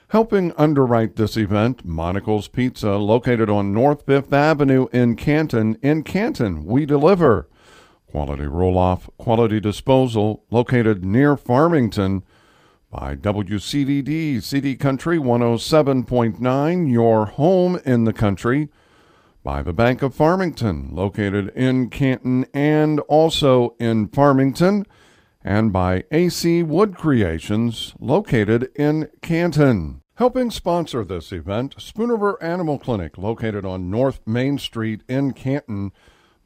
Helping underwrite this event, Monocle's Pizza, located on North 5th Avenue in Canton. In Canton, we deliver. Quality roll-off, quality disposal, located near Farmington. By WCDD, CD Country 107.9, your home in the country. By the Bank of Farmington, located in Canton and also in Farmington. And by AC Wood Creations, located in Canton. Helping sponsor this event, Spoon River Animal Clinic, located on North Main Street in Canton.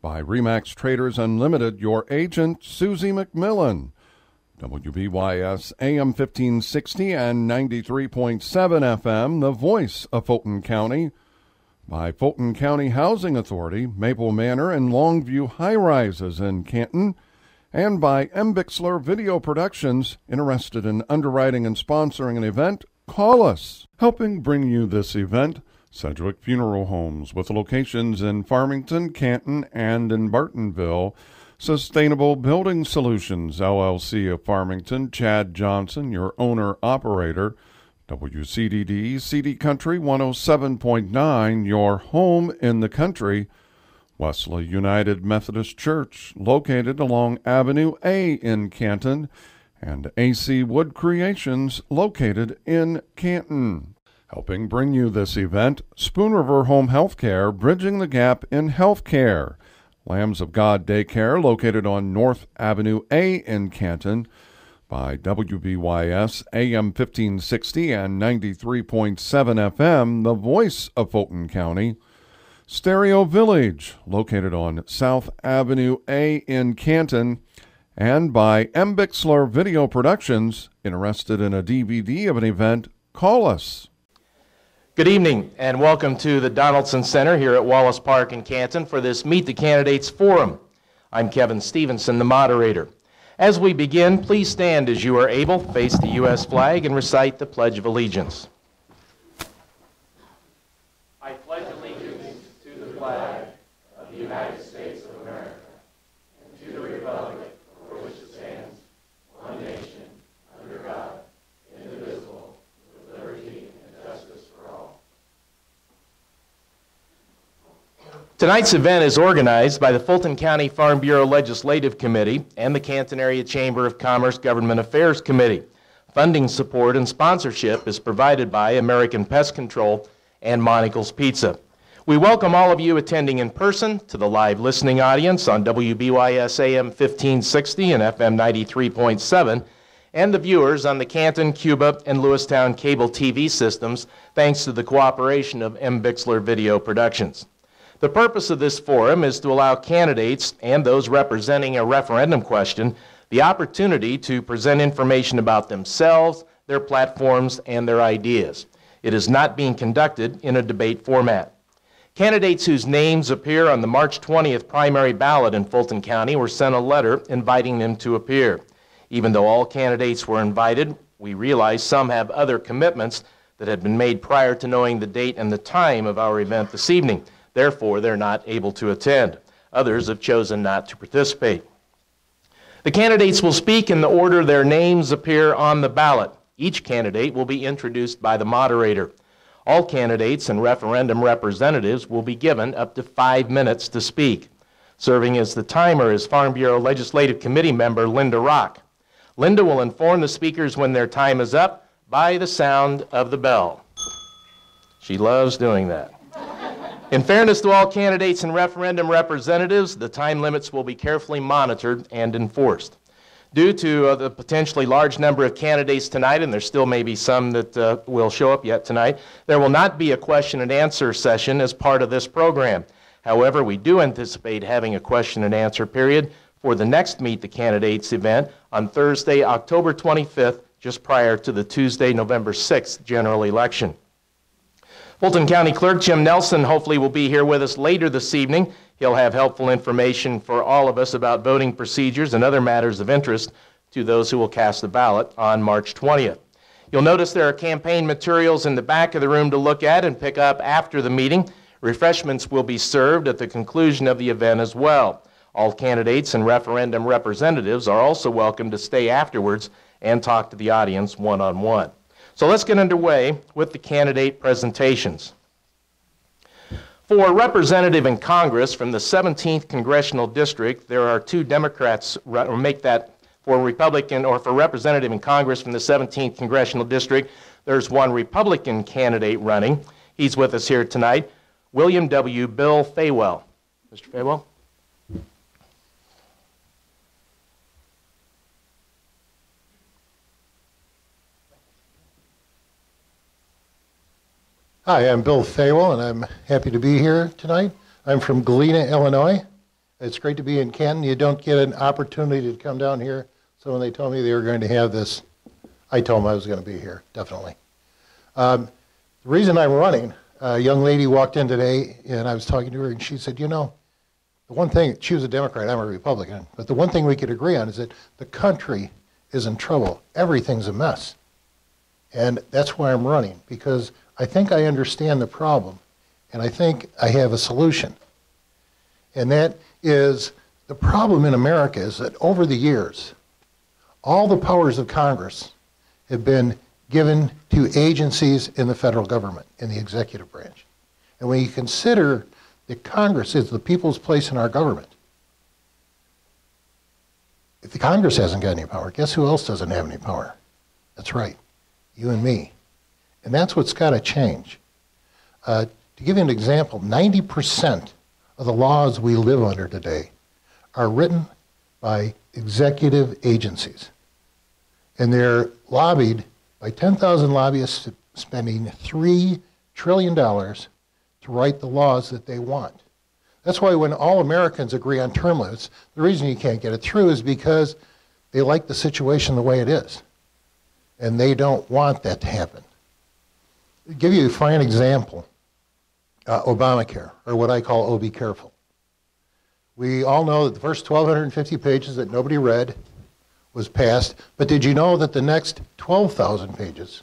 By Remax Traders Unlimited, your agent, Susie McMillan. WBYS AM 1560 and 93.7 FM, the voice of Fulton County. By Fulton County Housing Authority, Maple Manor and Longview High Rises in Canton. And by M. Bixler Video Productions. Interested in underwriting and sponsoring an event? Call us. Helping bring you this event, Sedgwick Funeral Homes, with locations in Farmington, Canton, and in Bartonville. Sustainable Building Solutions, LLC of Farmington, Chad Johnson, your owner-operator. WCDD, CD Country 107.9, your home in the country. Wesley United Methodist Church, located along Avenue A in Canton. And AC Wood Creations, located in Canton. Helping bring you this event, Spoon River Home Healthcare, bridging the gap in healthcare. Lambs of God Daycare, located on North Avenue A in Canton. By WBYS AM 1560 and 93.7 FM, the voice of Fulton County. Stereo Village, located on South Avenue A in Canton. And by M. Bixler Video Productions. Interested in a DVD of an event? Call us. Good evening and welcome to the Donaldson Center here at Wallace Park in Canton for this Meet the Candidates Forum. I'm Kevin Stevenson, the moderator. As we begin, please stand as you are able, face the U.S. flag, and recite the Pledge of Allegiance. I pledge allegiance to the flag of the United States of America and to the republic for which it stands, one nation, under God, indivisible, with liberty and justice for all. Tonight's event is organized by the Fulton County Farm Bureau Legislative Committee and the Canton Area Chamber of Commerce Government Affairs Committee. Funding support and sponsorship is provided by American Pest Control and Monocle's Pizza. We welcome all of you attending in person, to the live listening audience on WBYS AM 1560 and FM 93.7, and the viewers on the Canton, Cuba, and Lewistown cable TV systems, thanks to the cooperation of M. Bixler Video Productions. The purpose of this forum is to allow candidates and those representing a referendum question the opportunity to present information about themselves, their platforms, and their ideas. It is not being conducted in a debate format. Candidates whose names appear on the March 20th primary ballot in Fulton County were sent a letter inviting them to appear. Even though all candidates were invited, we realize some have other commitments that had been made prior to knowing the date and the time of our event this evening. Therefore, they're not able to attend. Others have chosen not to participate. The candidates will speak in the order their names appear on the ballot. Each candidate will be introduced by the moderator. All candidates and referendum representatives will be given up to 5 minutes to speak. Serving as the timer is Farm Bureau Legislative Committee member Linda Rock. Linda will inform the speakers when their time is up by the sound of the bell. She loves doing that. In fairness to all candidates and referendum representatives, the time limits will be carefully monitored and enforced. Due to the potentially large number of candidates tonight, and there still may be some that will show up yet tonight, there will not be a question and answer session as part of this program. However, we do anticipate having a question and answer period for the next Meet the Candidates event on Thursday, October 25th, just prior to the Tuesday, November 6th general election. Fulton County Clerk Jim Nelson hopefully will be here with us later this evening. He'll have helpful information for all of us about voting procedures and other matters of interest to those who will cast the ballot on March 20th. You'll notice there are campaign materials in the back of the room to look at and pick up after the meeting. Refreshments will be served at the conclusion of the event as well. All candidates and referendum representatives are also welcome to stay afterwards and talk to the audience one-on-one. So let's get underway with the candidate presentations. For representative in Congress from the 17th Congressional District, there are two Democrats, or make that for Republican, or for representative in Congress from the 17th Congressional District, there's one Republican candidate running. He's with us here tonight, William W. Bill Faywell. Mr. Faywell? Hi, I'm Bill Faywell, and I'm happy to be here tonight. I'm from Galena, Illinois. It's great to be in Canton. You don't get an opportunity to come down here, so when they told me they were going to have this, I told them I was going to be here, definitely. The reason I'm running, a young lady walked in today, and I was talking to her, and she said, you know, the one thing, she was a Democrat, I'm a Republican, but the one thing we could agree on is that the country is in trouble. Everything's a mess. And that's why I'm running, because I think I understand the problem, and I think I have a solution. And that is, the problem in America is that over the years, all the powers of Congress have been given to agencies in the federal government, in the executive branch. And when you consider that Congress is the people's place in our government, if the Congress hasn't got any power, guess who else doesn't have any power? That's right, you and me. And that's what's got to change. To give you an example, 90% of the laws we live under today are written by executive agencies. And they're lobbied by 10,000 lobbyists spending $3 trillion to write the laws that they want. That's why when all Americans agree on term limits, the reason you can't get it through is because they like the situation the way it is. And they don't want that to happen. To give you a fine example, Obamacare, or what I call Oh Be Careful. We all know that the first 1,250 pages that nobody read was passed, but did you know that the next 12,000 pages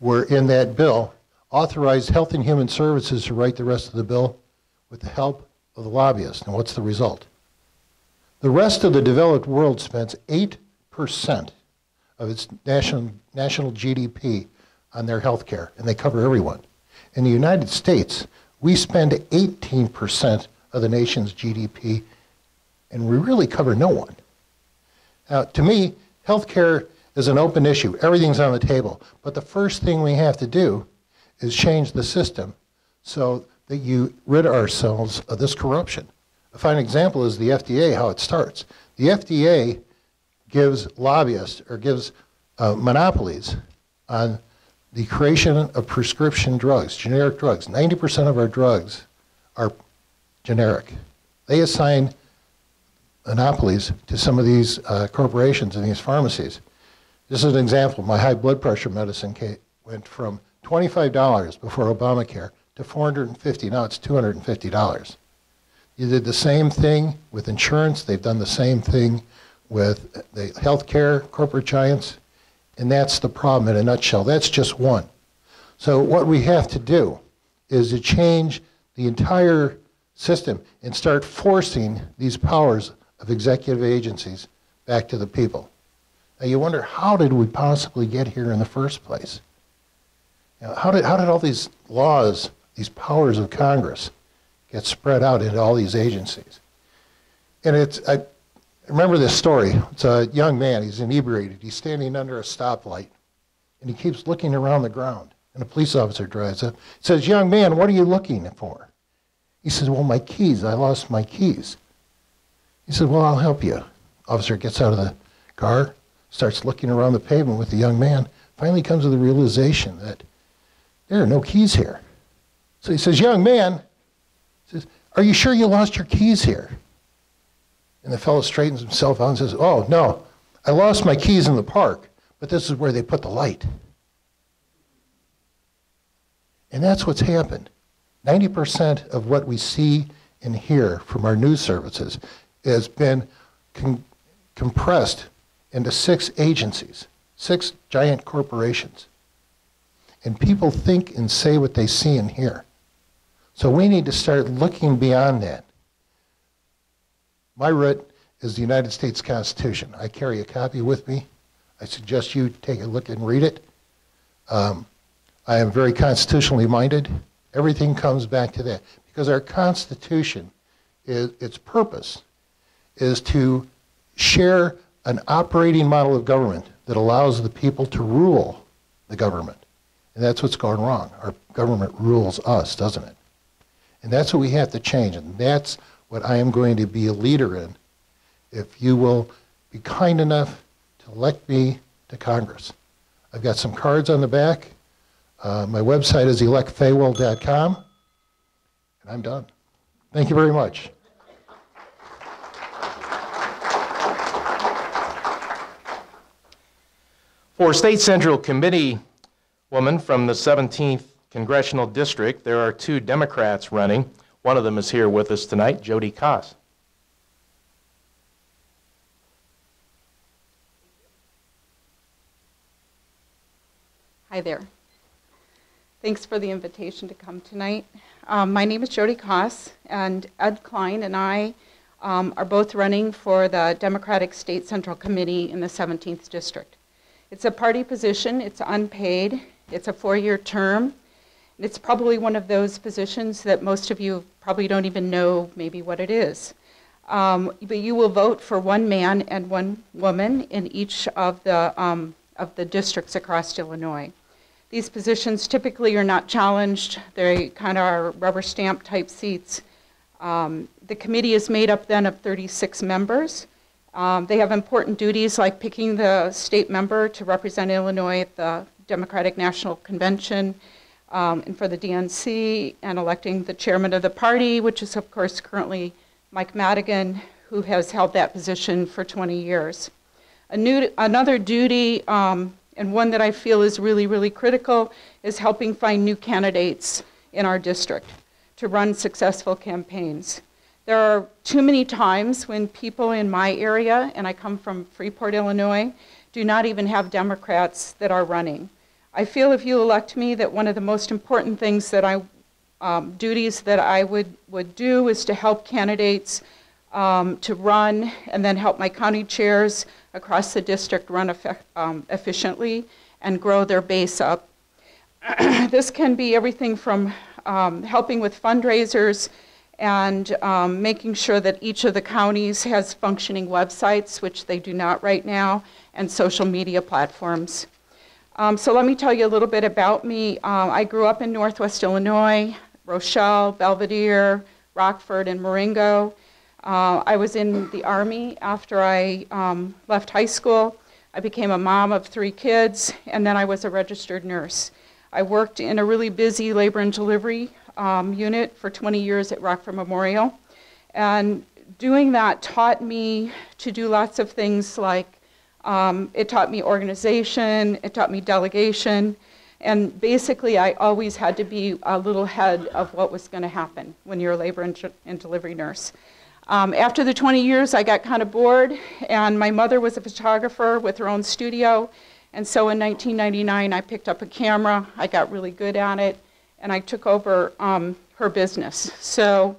were in that bill, authorized Health and Human Services to write the rest of the bill with the help of the lobbyists? And what's the result? The rest of the developed world spends 8% of its national GDP on their health care, and they cover everyone. In the United States, we spend 18% of the nation's GDP, and we really cover no one. Now, to me, health care is an open issue. Everything's on the table. But the first thing we have to do is change the system so that you rid ourselves of this corruption. A fine example is the FDA, how it starts. The FDA gives lobbyists, or gives monopolies on the creation of prescription drugs, generic drugs. 90% of our drugs are generic. They assign monopolies to some of these corporations and these pharmacies. This is an example. My high blood pressure medicine went from $25 before Obamacare to $450. Now it's $250. You did the same thing with insurance. They've done the same thing with the healthcare corporate giants. And that's the problem in a nutshell. That's just one. So what we have to do is to change the entire system and start forcing these powers of executive agencies back to the people. Now you wonder, how did we possibly get here in the first place? You know, how did all these laws, these powers of Congress, get spread out into all these agencies? And I remember this story. It's a young man. He's inebriated. He's standing under a stoplight, and he keeps looking around the ground. And a police officer drives up. He says, "Young man, what are you looking for?" He says, "Well, my keys. I lost my keys." He said, "Well, I'll help you." Officer gets out of the car, starts looking around the pavement with the young man, finally comes to the realization that there are no keys here. So he says, "Young man," he says, "are you sure you lost your keys here?" And the fellow straightens himself out and says, "Oh, no, I lost my keys in the park, but this is where they put the light." And that's what's happened. 90% of what we see and hear from our news services has been compressed into 6 agencies, 6 giant corporations. And people think and say what they see and hear. So we need to start looking beyond that. My root is the United States Constitution. I carry a copy with me. I suggest you take a look and read it. I am very constitutionally minded. Everything comes back to that because our Constitution, its purpose is to share an operating model of government that allows the people to rule the government. And that's what's going wrong. Our government rules us, doesn't it? And that's what we have to change, and that's what I am going to be a leader in if you will be kind enough to elect me to Congress. I've got some cards on the back. My website is electfaywell.com, and I'm done. Thank you very much. For State Central Committee woman from the 17th Congressional District, there are two Democrats running. One of them is here with us tonight, Jody Koss. Hi there. Thanks for the invitation to come tonight. My name is Jody Koss, and Ed Klein and I are both running for the Democratic State Central Committee in the 17th District. It's a party position, it's unpaid, it's a 4-year term, and it's probably one of those positions that most of you probably don't even know maybe what it is. But you will vote for one man and one woman in each of the districts across Illinois. These positions typically are not challenged. They kind of are rubber stamp type seats. The committee is made up then of 36 members. They have important duties like picking the state member to represent Illinois at the Democratic National Convention and for the DNC, and electing the chairman of the party, which is of course currently Mike Madigan, who has held that position for 20 years. Another duty, and one that I feel is really, really critical, is helping find new candidates in our district to run successful campaigns. There are too many times when people in my area, and I come from Freeport, Illinois, do not even have Democrats that are running. I feel if you elect me that one of the most important things that duties that I would do is to help candidates to run, and then help my county chairs across the district run efficiently and grow their base up. This can be everything from helping with fundraisers and making sure that each of the counties has functioning websites, which they do not right now, and social media platforms. So let me tell you a little bit about me. I grew up in Northwest Illinois, Rochelle, Belvedere, Rockford, and Marengo. I was in the Army after I left high school. I became a mom of 3 kids, and then I was a registered nurse. I worked in a really busy labor and delivery unit for 20 years at Rockford Memorial. And doing that taught me to do lots of things like, it taught me organization, it taught me delegation, and basically I always had to be a little ahead of what was going to happen when you're a labor and delivery nurse. After the 20 years, I got kind of bored, and my mother was a photographer with her own studio, and so in 1999, I picked up a camera, I got really good at it, and I took over her business. So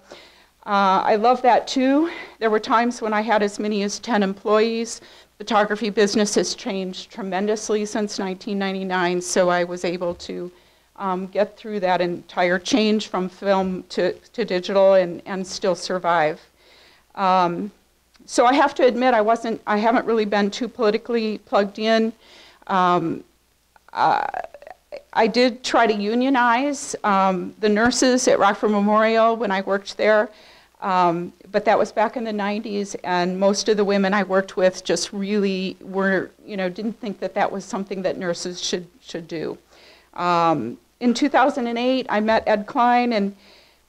I love that too. There were times when I had as many as 10 employees. Photography business has changed tremendously since 1999, so I was able to get through that entire change from film to digital and still survive. So I have to admit I haven't really been too politically plugged in. I did try to unionize the nurses at Rockford Memorial when I worked there, but that was back in the 90s, and most of the women I worked with just really didn't think that that was something that nurses should do. In 2008, I met Ed Klein, and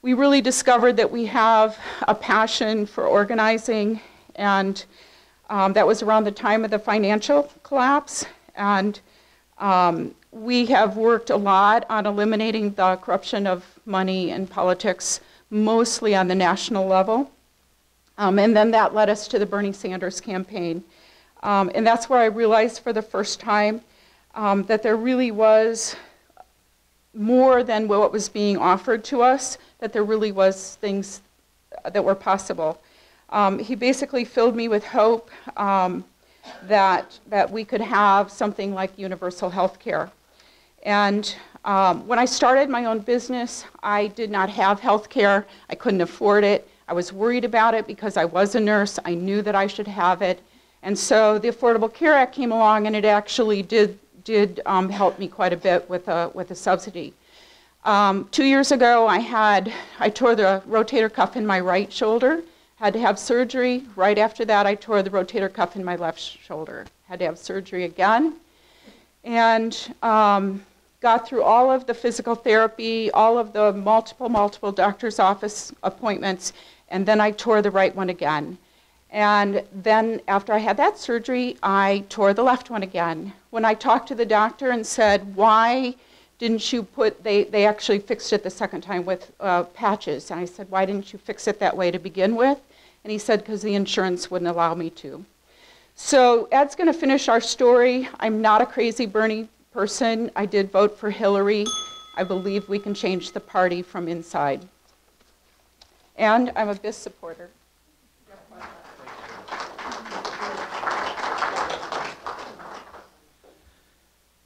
we really discovered that we have a passion for organizing, and that was around the time of the financial collapse. And we have worked a lot on eliminating the corruption of money in politics, mostly on the national level. And then that led us to the Bernie Sanders campaign. And that's where I realized for the first time that there really was more than what was being offered to us, that there really was things that were possible. He basically filled me with hope that we could have something like universal health care. And when I started my own business, I did not have health care. I couldn't afford it. I was worried about it because I was a nurse. I knew that I should have it. And so the Affordable Care Act came along, and it actually did help me quite a bit with a subsidy. 2 years ago, I tore the rotator cuff in my right shoulder, had to have surgery. Right after that, I tore the rotator cuff in my left shoulder, had to have surgery again. And got through all of the physical therapy, all of the multiple doctor's office appointments, and then I tore the right one again. And then after I had that surgery, I tore the left one again. When I talked to the doctor and said, why didn't you they actually fixed it the second time with patches. And I said, why didn't you fix it that way to begin with? And he said, because the insurance wouldn't allow me to. So Ed's going to finish our story. I'm not a crazy Bernie person. I did vote for Hillary. I believe we can change the party from inside. And I'm a BIS supporter.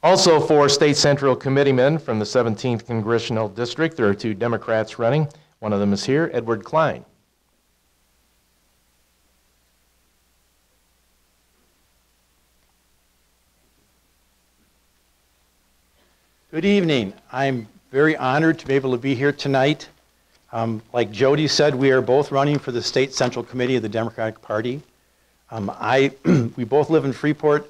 Also for State Central Committeemen from the 17th Congressional District, there are 2 Democrats running. One of them is here, Edward Klein. Good evening. I'm very honored to be able to be here tonight. Like Jody said, we are both running for the State Central Committee of the Democratic Party. We both live in Freeport.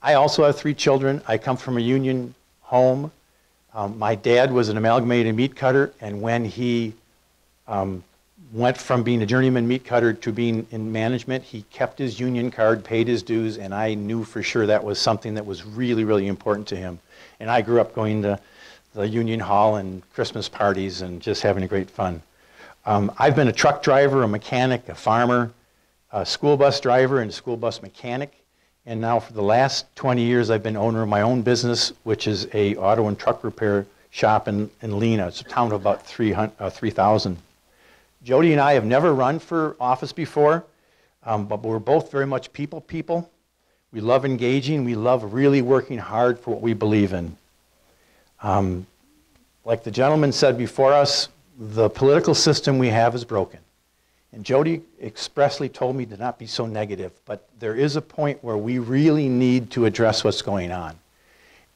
I also have 3 children. I come from a union home. My dad was an amalgamated meat cutter, and when he went from being a journeyman meat cutter to being in management, he kept his union card, paid his dues, and I knew for sure that was something that was really, really important to him. And I grew up going to the Union Hall and Christmas parties and just having a great fun. I've been a truck driver, a mechanic, a farmer, a school bus driver, and a school bus mechanic. And now for the last 20 years, I've been owner of my own business, which is a auto and truck repair shop in Lena. It's a town of about 3,000. Jody and I have never run for office before, but we're both very much people. We love engaging. We love really working hard for what we believe in. Like the gentleman said before us, the political system we have is broken. And Jody expressly told me to not be so negative, but there is a point where we really need to address what's going on.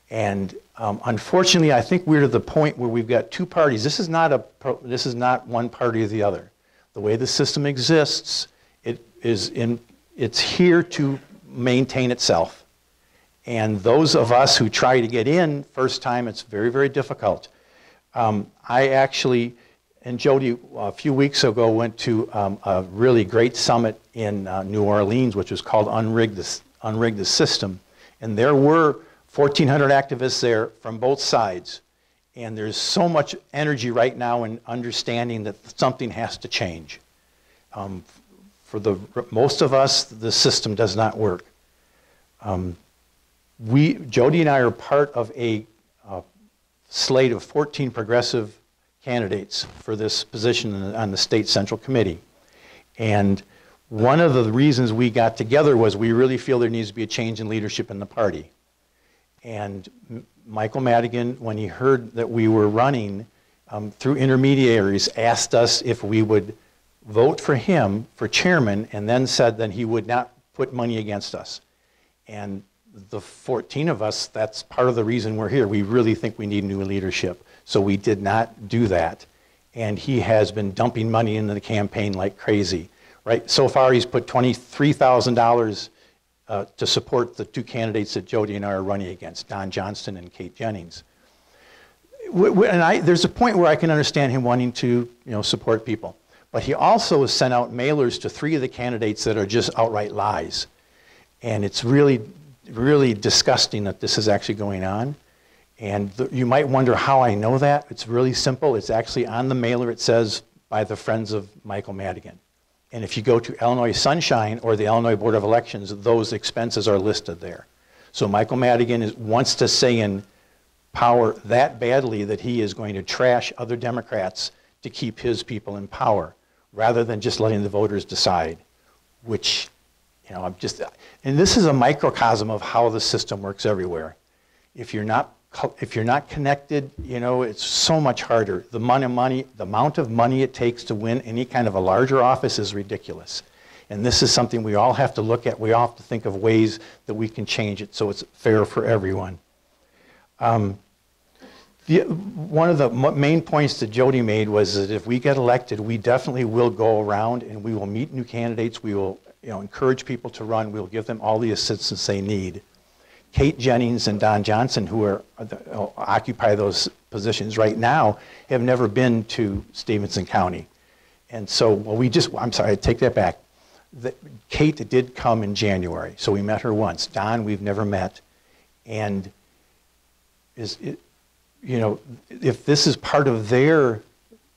And unfortunately, I think we're to the point where we've got 2 parties. This is not one party or the other. The way the system exists, it's here to maintain itself. And those of us who try to get in first time, it's very, very difficult. I actually, and Jody, a few weeks ago went to a really great summit in New Orleans, which was called Unrig the System. And there were 1,400 activists there from both sides. And there's so much energy right now in understanding that something has to change. For most of us, the system does not work. Jody and I are part of a slate of 14 progressive candidates for this position on the State Central Committee. And one of the reasons we got together was we really feel there needs to be a change in leadership in the party. And Michael Madigan, when he heard that we were running through intermediaries, asked us if we would vote for him for chairman, and then said that he would not put money against us. And the 14 of us, that's part of the reason we're here. We really think we need new leadership. So we did not do that. And he has been dumping money into the campaign like crazy. Right? So far, he's put $23,000 to support the 2 candidates that Jody and I are running against, Don Johnston and Kate Jennings. And there's a point where I can understand him wanting to, support people. But he also has sent out mailers to 3 of the candidates that are just outright lies. And it's really, really disgusting that this is actually going on. And you might wonder how I know that. It's really simple. It's actually on the mailer. It says, by the Friends of Michael Madigan. And if you go to Illinois Sunshine or the Illinois Board of Elections, those expenses are listed there. So Michael Madigan wants to stay in power that badly that he is going to trash other Democrats to keep his people in power, rather than just letting the voters decide, which, and this is a microcosm of how the system works everywhere. If you're not if you're not connected, you know, it's so much harder. The amount of money it takes to win any kind of a larger office is ridiculous. And this is something we all have to look at. We all have to think of ways that we can change it so it's fair for everyone. One of the main points that Jody made was that if we get elected, we definitely will go around and we will meet new candidates. We will, you know, encourage people to run. We'll give them all the assistance they need. Kate Jennings and Don Johnson, who occupy those positions right now, have never been to Stevenson County. And so, well, I'm sorry, I take that back. Kate did come in January, so we met her once. Don, we've never met. And you know, if this is part of their,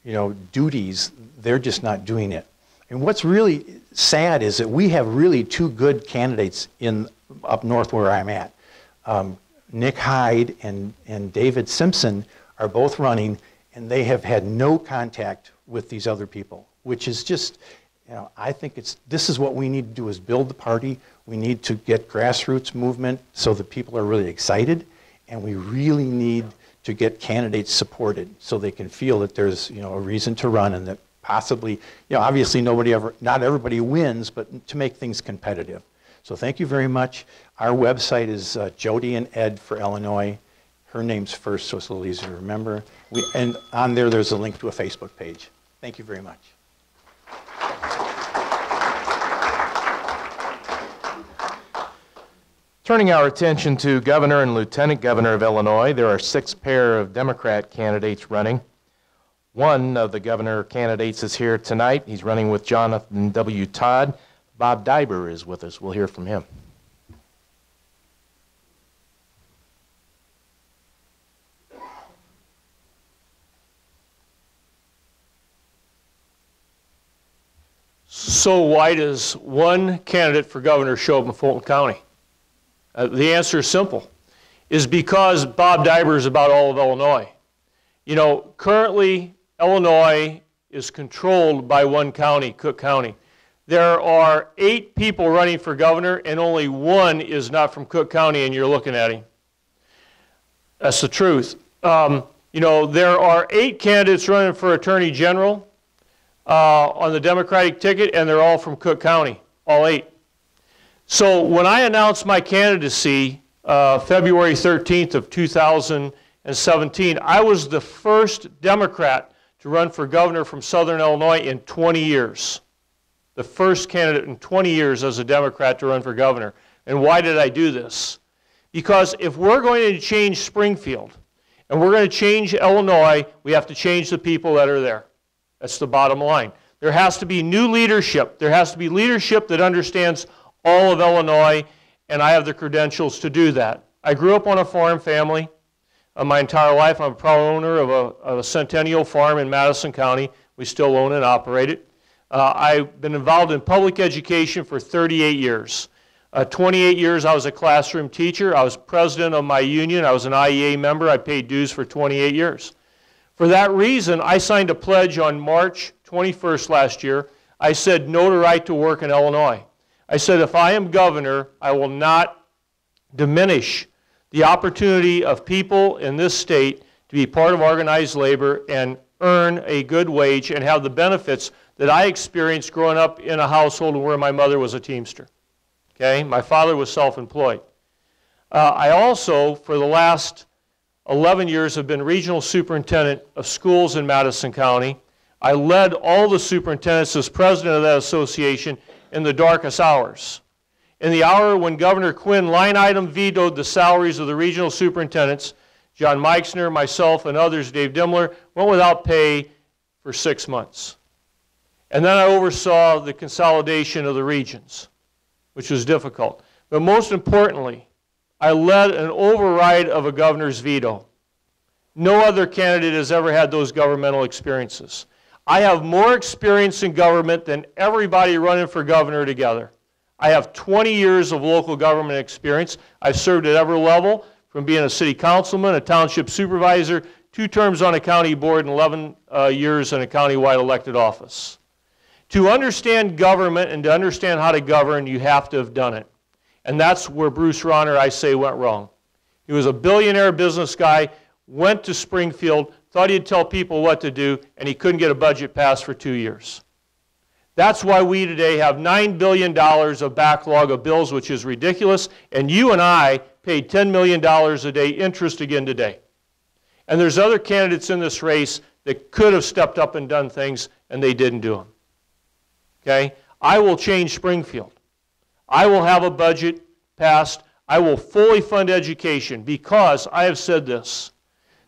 you know, duties, they're just not doing it. And what's really sad is that we have really two good candidates up north where I'm at. Nick Hyde and David Simpson are both running, and they have had no contact with these other people, which is just, you know, I think this is what we need to do, is build the party. We need to get grassroots movement so that people are really excited, and we really need to get candidates supported so they can feel that there's, you know, a reason to run, and that possibly, you know, obviously not everybody wins, but to make things competitive. So thank you very much. Our website is Jody and Ed for Illinois. Her name's first, so it's a little easier to remember. And on there's a link to a Facebook page. Thank you very much. Turning our attention to Governor and Lieutenant Governor of Illinois, there are 6 pair of Democrat candidates running. One of the governor candidates is here tonight. He's running with Jonathan W. Todd. Bob Diber is with us. We'll hear from him. So why does one candidate for governor show up in Fulton County? The answer is simple. Is because Bob Diber is about all of Illinois. You know, currently Illinois is controlled by one county, Cook County. There are 8 people running for governor, and only 1 is not from Cook County, and you're looking at him. That's the truth. You know, there are 8 candidates running for Attorney General on the Democratic ticket, and they're all from Cook County, all 8. So when I announced my candidacy February 13th of 2017, I was the first Democrat to run for governor from Southern Illinois in 20 years. The first candidate in 20 years as a Democrat to run for governor. And why did I do this? Because if we're going to change Springfield and we're going to change Illinois, we have to change the people that are there. That's the bottom line. There has to be new leadership. There has to be leadership that understands all of Illinois, and I have the credentials to do that. I grew up on a farm family my entire life. I'm a proud owner of a Centennial farm in Madison County. We still own and operate it. I've been involved in public education for 38 years. 28 years I was a classroom teacher. I was president of my union. I was an IEA member. I paid dues for 28 years. For that reason, I signed a pledge on March 21st last year. I said no to right to work in Illinois. I said if I am governor, I will not diminish the opportunity of people in this state to be part of organized labor and earn a good wage and have the benefits that I experienced growing up in a household where my mother was a teamster. Okay? My father was self-employed. I also, for the last 11 years, have been regional superintendent of schools in Madison County. I led all the superintendents as president of that association in the darkest hours. In the hour when Governor Quinn line item vetoed the salaries of the regional superintendents, John Meixner, myself, and others, Dave Dimmler, went without pay for 6 months. And then I oversaw the consolidation of the regions, which was difficult. But most importantly, I led an override of a governor's veto. No other candidate has ever had those governmental experiences. I have more experience in government than everybody running for governor together. I have 20 years of local government experience. I've served at every level, from being a city councilman, a township supervisor, 2 terms on a county board, and 11 years in a countywide elected office. To understand government and to understand how to govern, you have to have done it. And that's where Bruce Rauner, I say, went wrong. He was a billionaire business guy, went to Springfield, thought he'd tell people what to do, and he couldn't get a budget passed for 2 years. That's why we today have $9 billion of backlog of bills, which is ridiculous, and you and I paid $10 million a day interest again today. And there's other candidates in this race that could have stepped up and done things, and they didn't do them. Okay? I will change Springfield. I will have a budget passed. I will fully fund education because I have said this,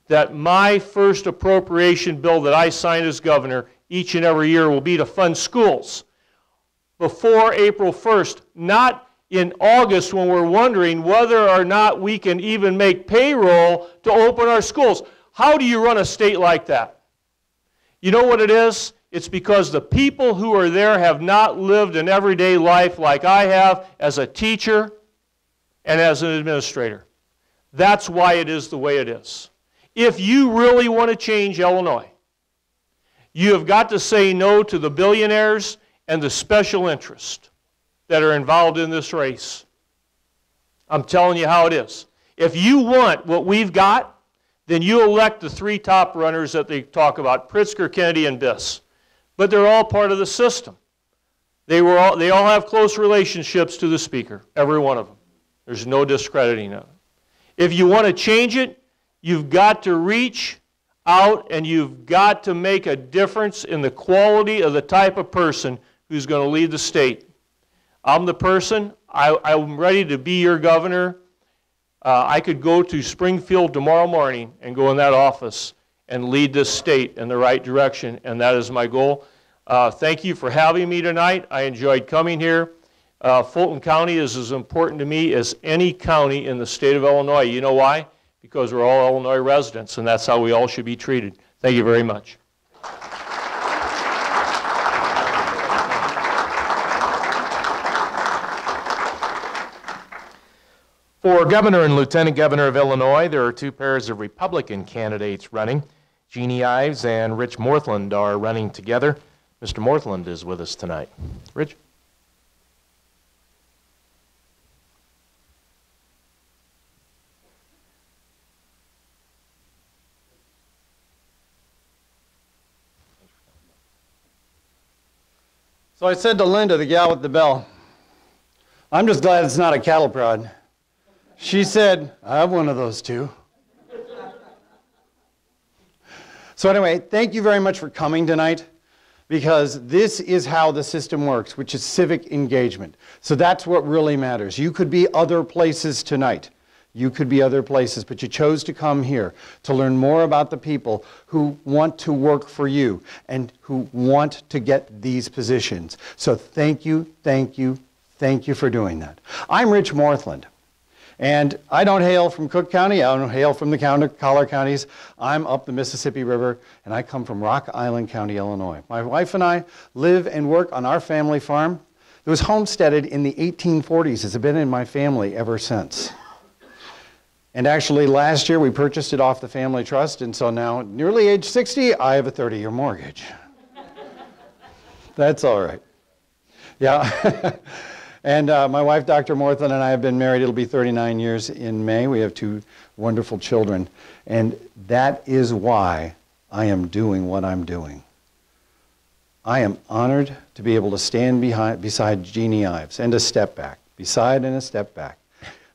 that my first appropriation bill that I sign as governor each and every year will be to fund schools before April 1st, not in August when we're wondering whether or not we can even make payroll to open our schools. How do you run a state like that? You know what it is? It's because the people who are there have not lived an everyday life like I have as a teacher and as an administrator. That's why it is the way it is. If you really want to change Illinois, you have got to say no to the billionaires and the special interests that are involved in this race. I'm telling you how it is. If you want what we've got, then you elect the three top runners that they talk about, Pritzker, Kennedy, and Biss. But they're all part of the system. They all have close relationships to the speaker, every one of them. There's no discrediting of it. If you want to change it, you've got to reach out and you've got to make a difference in the quality of the type of person who's going to lead the state. I'm the person. I'm ready to be your governor. I could go to Springfield tomorrow morning and go in that office and lead this state in the right direction, and that is my goal. Thank you for having me tonight. I enjoyed coming here. Fulton County is as important to me as any county in the state of Illinois. You know why? Because we're all Illinois residents, and that's how we all should be treated. Thank you very much. For governor and lieutenant governor of Illinois, there are two pairs of Republican candidates running. Jeannie Ives and Rich Moreland are running together. Mr. Moreland is with us tonight. Rich? So I said to Linda, the gal with the bell, I'm just glad it's not a cattle prod. She said, I have one of those too. So anyway, thank you very much for coming tonight, because this is how the system works, which is civic engagement. So that's what really matters. You could be other places tonight. You could be other places, but you chose to come here to learn more about the people who want to work for you and who want to get these positions. So thank you, thank you, thank you for doing that. I'm Rich Moreland, and I don't hail from Cook County. I don't hail from the collar counties. I'm up the Mississippi River, and I come from Rock Island County, Illinois. My wife and I live and work on our family farm. It was homesteaded in the 1840s. It's been in my family ever since. And actually, last year we purchased it off the family trust, and so now, nearly age 60, I have a 30-year mortgage. That's all right. Yeah. And my wife, Dr. Moreland, and I have been married. It'll be 39 years in May. We have two wonderful children. And that is why I am doing what I'm doing. I am honored to be able to stand beside Jeannie Ives and to step back, beside and a step back,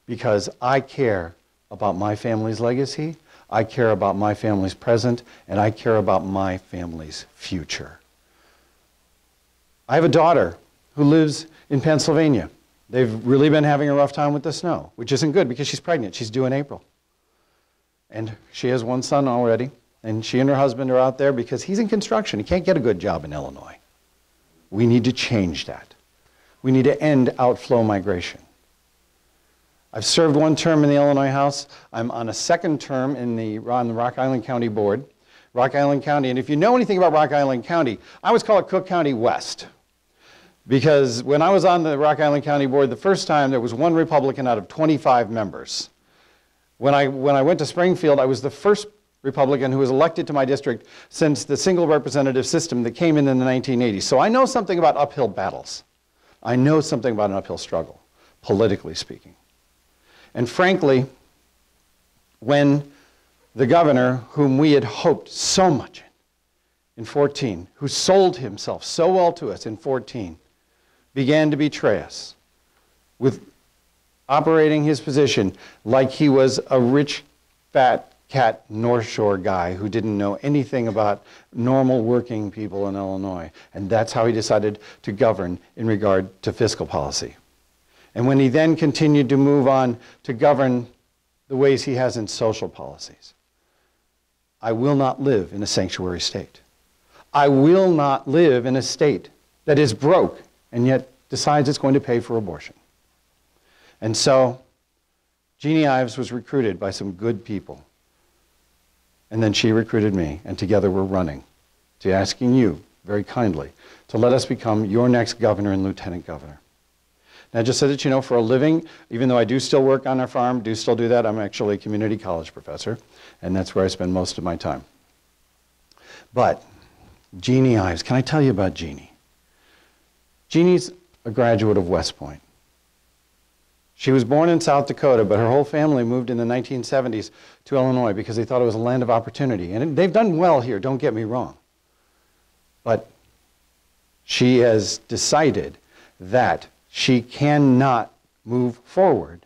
because I care about my family's legacy, I care about my family's present, and I care about my family's future. I have a daughter who lives in Pennsylvania. They've really been having a rough time with the snow, which isn't good because she's pregnant. She's due in April. And she has one son already, and she and her husband are out there because he's in construction. He can't get a good job in Illinois. We need to change that. We need to end outflow migration. I've served one term in the Illinois House. I'm on a second term on the Rock Island County Board. Rock Island County, and if you know anything about Rock Island County, I always call it Cook County West. Because when I was on the Rock Island County Board the first time, there was one Republican out of 25 members. When I went to Springfield, I was the first Republican who was elected to my district since the single representative system that came in the 1980s. So I know something about uphill battles. I know something about an uphill struggle, politically speaking. And frankly, when the governor, whom we had hoped so much in 14, who sold himself so well to us in 14, began to betray us with operating his position like he was a rich, fat cat North Shore guy who didn't know anything about normal working people in Illinois. And that's how he decided to govern in regard to fiscal policy. And when he then continued to move on to govern the ways he has in social policies, I will not live in a sanctuary state. I will not live in a state that is broke and yet decides it's going to pay for abortion. And so, Jeannie Ives was recruited by some good people. And then she recruited me, and together we're running to asking you, very kindly, to let us become your next governor and lieutenant governor. Now, just so that you know, for a living, even though I do still work on our farm, do still do that, I'm actually a community college professor, and that's where I spend most of my time. But, Jeannie Ives, can I tell you about Jeannie? Jeannie's a graduate of West Point. She was born in South Dakota, but her whole family moved in the 1970s to Illinois because they thought it was a land of opportunity. And they've done well here, don't get me wrong. But she has decided that she cannot move forward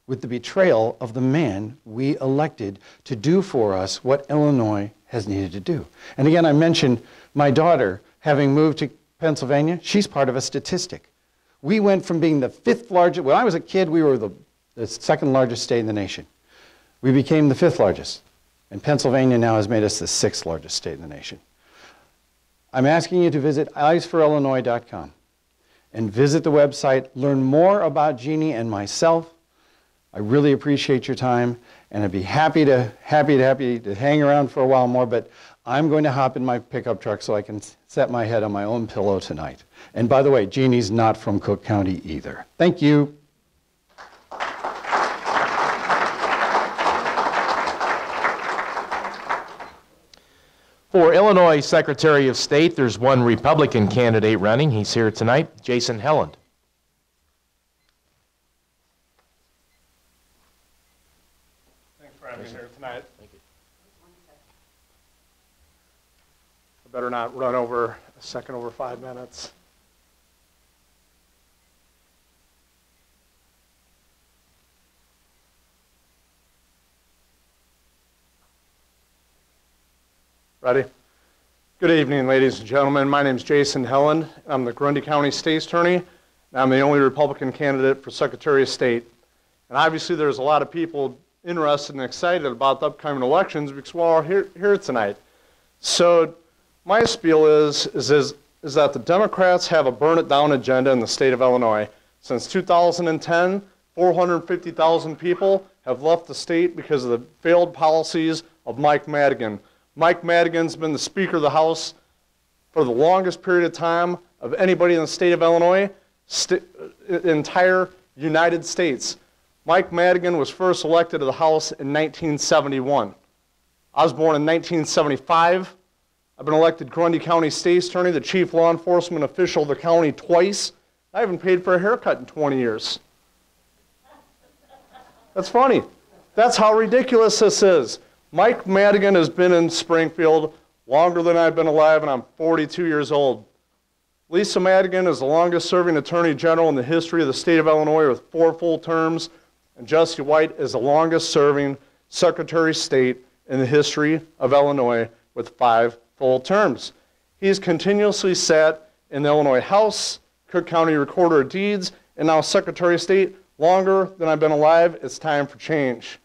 with the betrayal of the man we elected to do for us what Illinois has needed to do. And again, I mentioned my daughter having moved to Pennsylvania. She's part of a statistic. We went from being the 5th largest, when I was a kid, we were the 2nd largest state in the nation. We became the 5th largest. And Pennsylvania now has made us the 6th largest state in the nation. I'm asking you to visit eyesforillinois.com and visit the website, learn more about Jeannie and myself. I really appreciate your time, and I'd be happy to hang around for a while more, but I'm going to hop in my pickup truck so I can set my head on my own pillow tonight. And by the way, Jeannie's not from Cook County either. Thank you. For Illinois Secretary of State, there's one Republican candidate running. He's here tonight, Jason Helland. Thanks for having me here tonight. Thank you. I better not run over a second over 5 minutes. Ready? Good evening, ladies and gentlemen. My name is Jason Helland. I'm the Grundy County State's Attorney, and I'm the only Republican candidate for Secretary of State. And obviously there's a lot of people interested and excited about the upcoming elections because we're all here tonight. So my spiel is that the Democrats have a burn-it-down agenda in the state of Illinois. Since 2010, 450,000 people have left the state because of the failed policies of Mike Madigan. Mike Madigan's been the Speaker of the House for the longest period of time of anybody in the state of Illinois, entire United States. Mike Madigan was first elected to the House in 1971. I was born in 1975. I've been elected Grundy County State's Attorney, the chief law enforcement official of the county twice. I haven't paid for a haircut in 20 years. That's funny. That's how ridiculous this is. Mike Madigan has been in Springfield longer than I've been alive, and I'm 42 years old. Lisa Madigan is the longest-serving Attorney General in the history of the state of Illinois with 4 full terms, and Jesse White is the longest-serving Secretary of State in the history of Illinois with 5 full terms. He's continuously sat in the Illinois House, Cook County Recorder of Deeds, and now Secretary of State longer than I've been alive. It's time for change.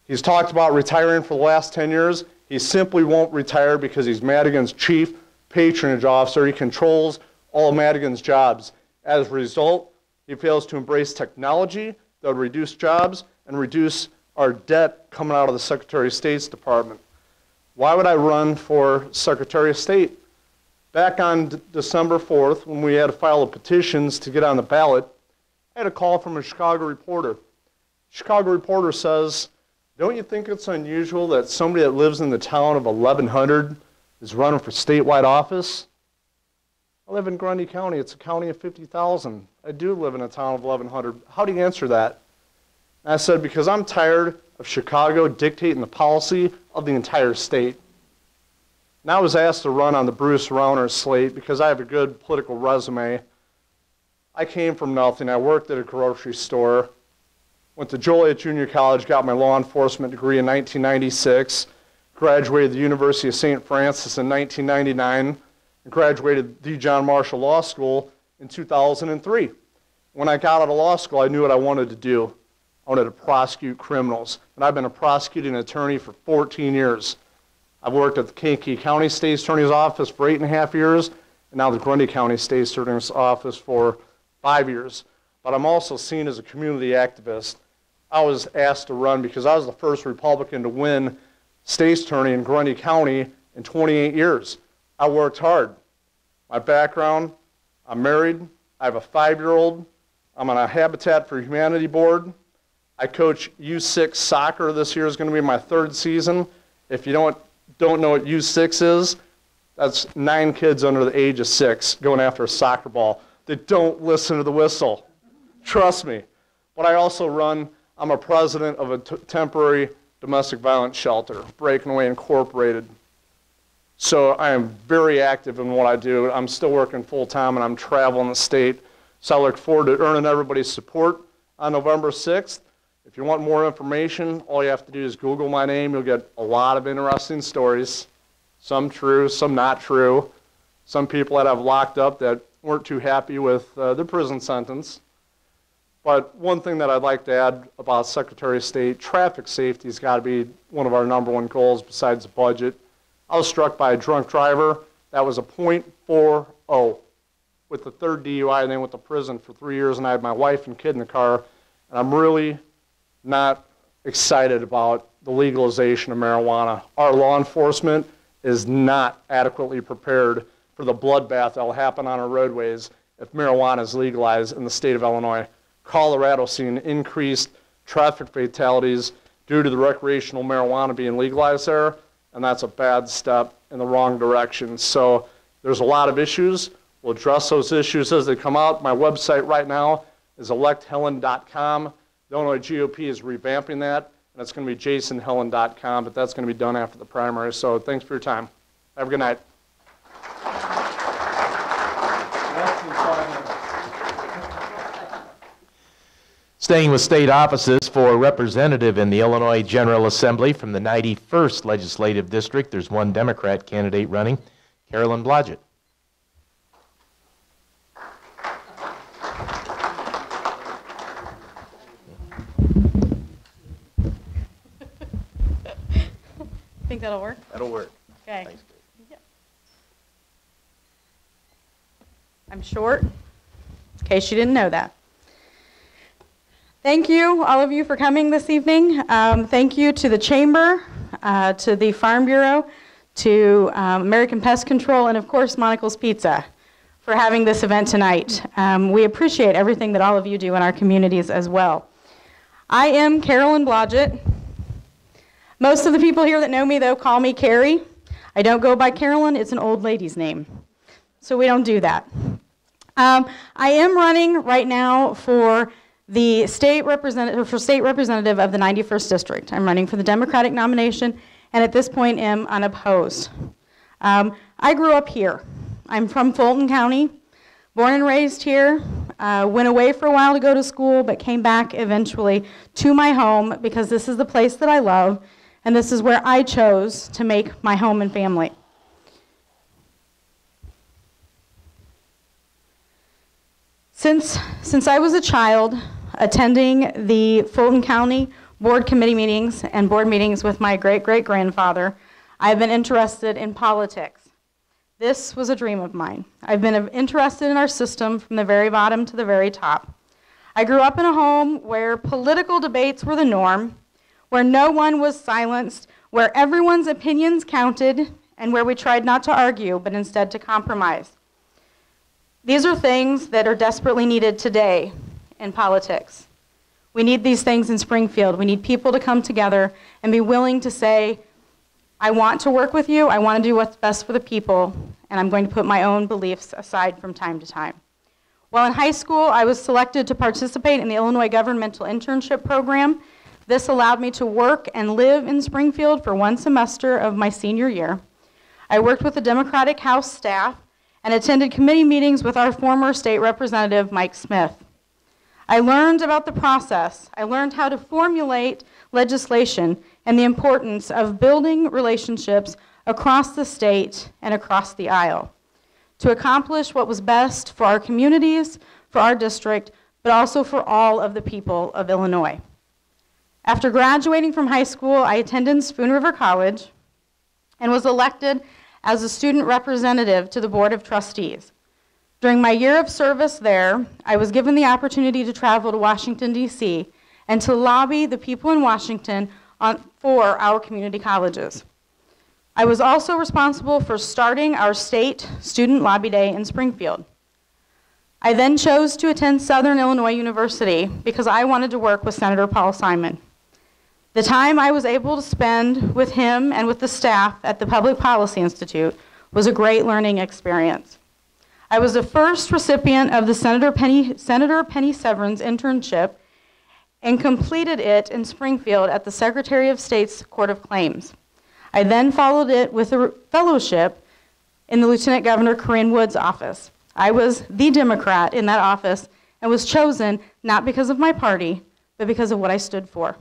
He's talked about retiring for the last 10 years. He simply won't retire because he's Madigan's chief patronage officer. He controls all of Madigan's jobs. As a result, he fails to embrace technology that would reduce jobs and reduce our debt coming out of the Secretary of State's department. Why would I run for Secretary of State? Back on December 4th, when we had to file the petitions to get on the ballot, I had a call from a Chicago reporter. Chicago reporter says, "Don't you think it's unusual that somebody that lives in the town of 1100 is running for statewide office?" I live in Grundy County. It's a county of 50,000. I do live in a town of 1100. How do you answer that? And I said, because I'm tired of Chicago dictating the policy of the entire state. And I was asked to run on the Bruce Rauner slate because I have a good political resume. I came from nothing. I worked at a grocery store, went to Joliet Junior College, got my law enforcement degree in 1996, graduated the University of St. Francis in 1999, and graduated the John Marshall Law School in 2003. When I got out of law school, I knew what I wanted to do. I wanted to prosecute criminals. And I've been a prosecuting attorney for 14 years. I've worked at the Kankakee County State's Attorney's Office for 8.5 years, and now the Grundy County State's Attorney's Office for 5 years. But I'm also seen as a community activist. I was asked to run because I was the first Republican to win state's attorney in Grundy County in 28 years. I worked hard. My background, I'm married, I have a 5-year-old, I'm on a Habitat for Humanity board. I coach U6 soccer. This year is going to be my 3rd season. If you don't know what U6 is, that's 9 kids under the age of 6 going after a soccer ball. They don't listen to the whistle. Trust me. But I also I'm a president of a temporary domestic violence shelter, Breaking Away Incorporated. So I am very active in what I do. I'm still working full-time, and I'm traveling the state. So I look forward to earning everybody's support on November 6th. If you want more information, all you have to do is Google my name. You'll get a lot of interesting stories, some true, some not true, some people that I've locked up that weren't too happy with their prison sentence. But one thing that I'd like to add about Secretary of State, traffic safety has got to be one of our #1 goals besides the budget. I was struck by a drunk driver. That was a .40 with the 3rd DUI, and then went to prison for 3 years, and I had my wife and kid in the car. And I'm really not excited about the legalization of marijuana. Our law enforcement is not adequately prepared for the bloodbath that will happen on our roadways if marijuana is legalized in the state of Illinois. Colorado seen increased traffic fatalities due to the recreational marijuana being legalized there, and that's a bad step in the wrong direction. So there's a lot of issues. We'll address those issues as they come out. My website right now is electhelland.com. The Illinois GOP is revamping that, and it's going to be jasonhelland.com, but that's going to be done after the primary. So thanks for your time. Have a good night. Staying with state offices for representative in the Illinois General Assembly from the 91st Legislative District, there's one Democrat candidate running, Carolyn Blodgett. Think that'll work? That'll work. Okay. Thanks. Yeah. I'm short, in case you didn't know that. Thank you, all of you, for coming this evening. Thank you to the Chamber, to the Farm Bureau, to American Pest Control, and of course, Monocle's Pizza for having this event tonight. We appreciate everything that all of you do in our communities as well. I am Carolyn Blodgett. Most of the people here that know me, though, call me Carrie. I don't go by Carolyn. It's an old lady's name. So we don't do that. I am running right now for the state representative of the 91st District. I'm running for the Democratic nomination, and at this point am unopposed. I grew up here. I'm from Fulton County, born and raised here. Went away for a while to go to school, but came back eventually to my home because this is the place that I love, and this is where I chose to make my home and family. Since I was a child, attending the Fulton County board committee meetings and board meetings with my great-great-grandfather, I've been interested in politics. This was a dream of mine. I've been interested in our system from the very bottom to the very top. I grew up in a home where political debates were the norm, where no one was silenced, where everyone's opinions counted, and where we tried not to argue, but instead to compromise. These are things that are desperately needed today in politics. We need these things in Springfield. We need people to come together and be willing to say, I want to work with you, I want to do what's best for the people, and I'm going to put my own beliefs aside from time to time. While in high school, I was selected to participate in the Illinois Governmental Internship Program This allowed me to work and live in Springfield for one semester of my senior year. I worked with the Democratic House staff and attended committee meetings with our former state representative, Mike Smith. I learned about the process. I learned how to formulate legislation and the importance of building relationships across the state and across the aisle to accomplish what was best for our communities, for our district, but also for all of the people of Illinois. After graduating from high school, I attended Spoon River College and was elected as a student representative to the Board of Trustees. During my year of service there, I was given the opportunity to travel to Washington, D.C., and to lobby the people in Washington for our community colleges. I was also responsible for starting our state student lobby day in Springfield. I then chose to attend Southern Illinois University because I wanted to work with Senator Paul Simon. The time I was able to spend with him and with the staff at the Public Policy Institute was a great learning experience. I was the first recipient of the Senator Penny Severin's internship and completed it in Springfield at the Secretary of State's Court of Claims. I then followed it with a fellowship in the Lieutenant Governor Corinne Wood's office. I was the Democrat in that office and was chosen not because of my party, but because of what I stood for.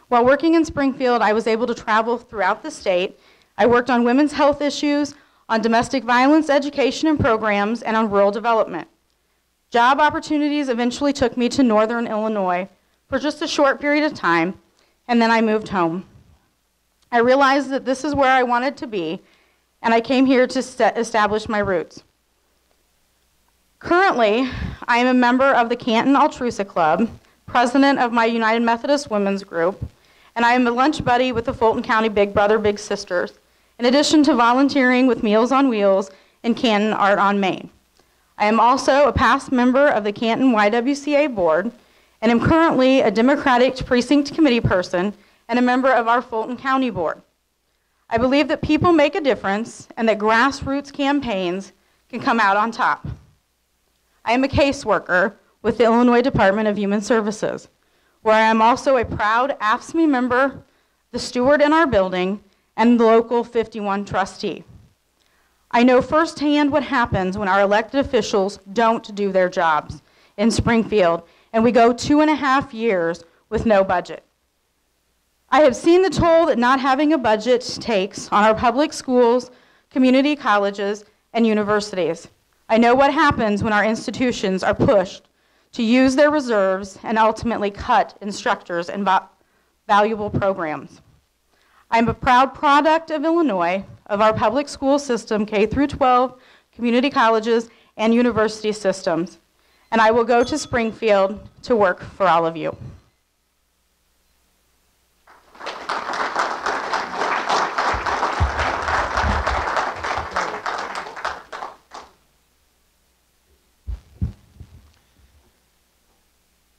While working in Springfield, I was able to travel throughout the state. I worked on women's health issues, on domestic violence education and programs, and on rural development. Job opportunities eventually took me to Northern Illinois for just a short period of time, and then I moved home. I realized that this is where I wanted to be, and I came here to establish my roots. Currently, I am a member of the Canton Altrusa Club, president of my United Methodist Women's Group, and I am a lunch buddy with the Fulton County Big Brother Big Sisters, in addition to volunteering with Meals on Wheels and Canton Art on Main. I am also a past member of the Canton YWCA board, and am currently a Democratic Precinct Committee person and a member of our Fulton County board. I believe that people make a difference and that grassroots campaigns can come out on top. I am a caseworker with the Illinois Department of Human Services, where I am also a proud AFSCME member, the steward in our building, and the local 51 trustee. I know firsthand what happens when our elected officials don't do their jobs in Springfield, and we go 2.5 years with no budget. I have seen the toll that not having a budget takes on our public schools, community colleges, and universities. I know what happens when our institutions are pushed to use their reserves and ultimately cut instructors and valuable programs. I am a proud product of Illinois, of our public school system, K through 12, community colleges, and university systems. And I will go to Springfield to work for all of you.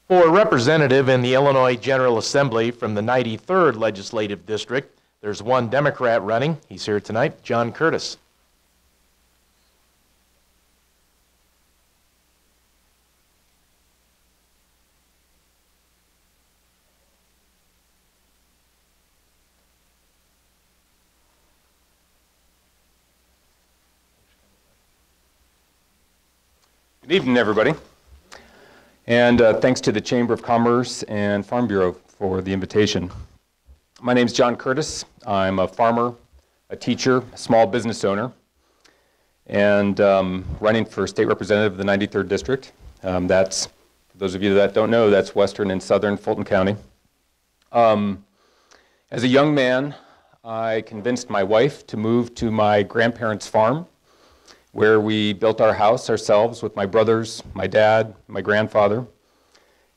For representative in the Illinois General Assembly from the 93rd Legislative District, there's one Democrat running. He's here tonight, John Curtis. Good evening, everybody. And thanks to the Chamber of Commerce and Farm Bureau for the invitation. My name is John Curtis. I'm a farmer, a teacher, a small business owner, and running for state representative of the 93rd District. That's, for those of you that don't know, that's western and southern Fulton County. As a young man, I convinced my wife to move to my grandparents' farm, where we built our house ourselves with my brothers, my dad, my grandfather.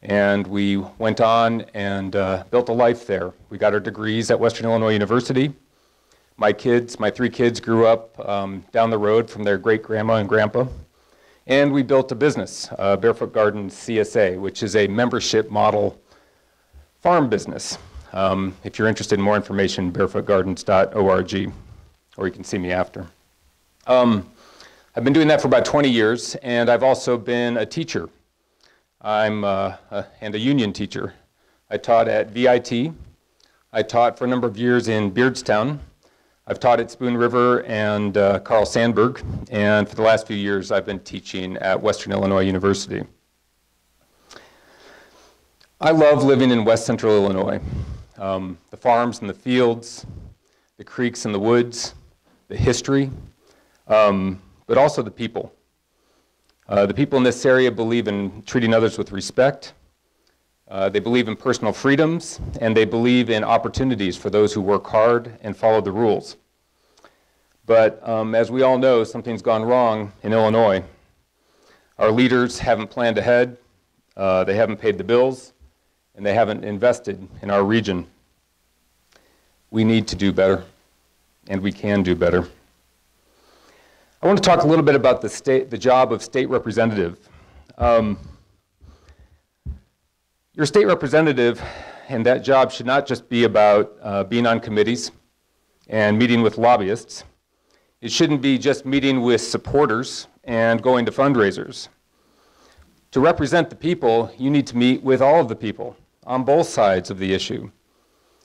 And we went on and built a life there. We got our degrees at Western Illinois University. My three kids grew up down the road from their great-grandma and grandpa. And we built a business, Barefoot Gardens CSA, which is a membership model farm business. If you're interested in more information, barefootgardens.org, or you can see me after. I've been doing that for about 20 years, and I've also been a teacher. I'm and a union teacher. I taught at VIT. I taught for a number of years in Beardstown. I've taught at Spoon River and Carl Sandburg, and for the last few years I've been teaching at Western Illinois University. I love living in West Central Illinois. The farms and the fields, the creeks and the woods, the history, but also the people. The people in this area believe in treating others with respect. They believe in personal freedoms, and they believe in opportunities for those who work hard and follow the rules. But as we all know, something's gone wrong in Illinois. Our leaders haven't planned ahead, they haven't paid the bills, and they haven't invested in our region. We need to do better, and we can do better. I want to talk a little bit about the job of state representative. Your state representative and that job should not just be about being on committees and meeting with lobbyists. It shouldn't be just meeting with supporters and going to fundraisers. To represent the people, you need to meet with all of the people on both sides of the issue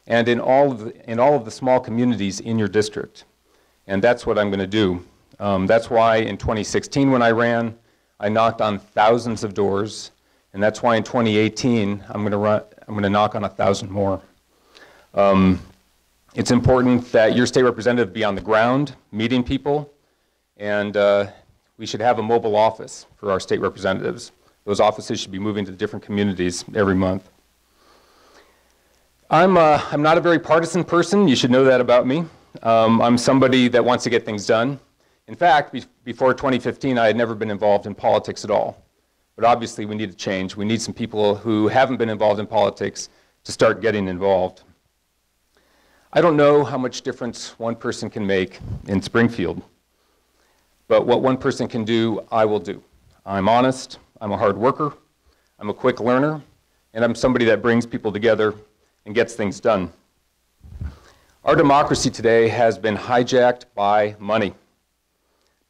and in all of the small communities in your district. And that's what I'm going to do. That's why in 2016 when I ran, I knocked on thousands of doors. And that's why in 2018, I'm going to knock on 1,000 more. It's important that your state representative be on the ground, meeting people, and we should have a mobile office for our state representatives. Those offices should be moving to different communities every month. I'm not a very partisan person. You should know that about me. I'm somebody that wants to get things done. In fact, before 2015, I had never been involved in politics at all. But obviously, we need a change. We need some people who haven't been involved in politics to start getting involved. I don't know how much difference one person can make in Springfield, but what one person can do, I will do. I'm honest, I'm a hard worker, I'm a quick learner, and I'm somebody that brings people together and gets things done. Our democracy today has been hijacked by money.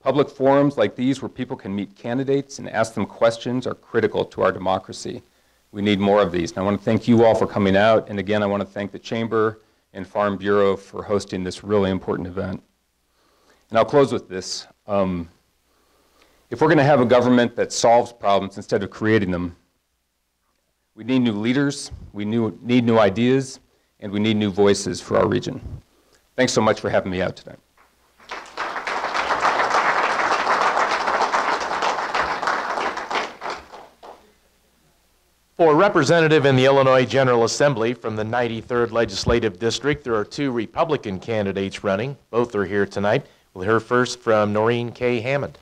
Public forums like these where people can meet candidates and ask them questions are critical to our democracy. We need more of these. And I want to thank you all for coming out. And again, I want to thank the Chamber and Farm Bureau for hosting this really important event. And I'll close with this. If we're going to have a government that solves problems instead of creating them, we need new leaders, we need new ideas, and we need new voices for our region. Thanks so much for having me out tonight. For representative in the Illinois General Assembly from the 93rd Legislative District, there are two Republican candidates running. Both are here tonight. We'll hear first from Noreen Hammond.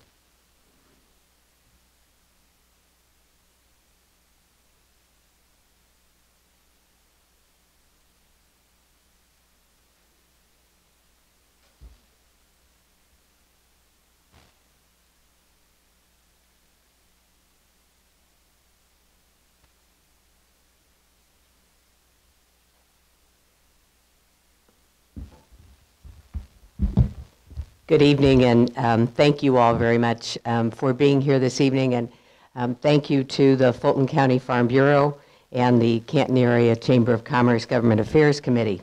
Good evening, and thank you all very much for being here this evening, and thank you to the Fulton County Farm Bureau and the Canton Area Chamber of Commerce Government Affairs Committee.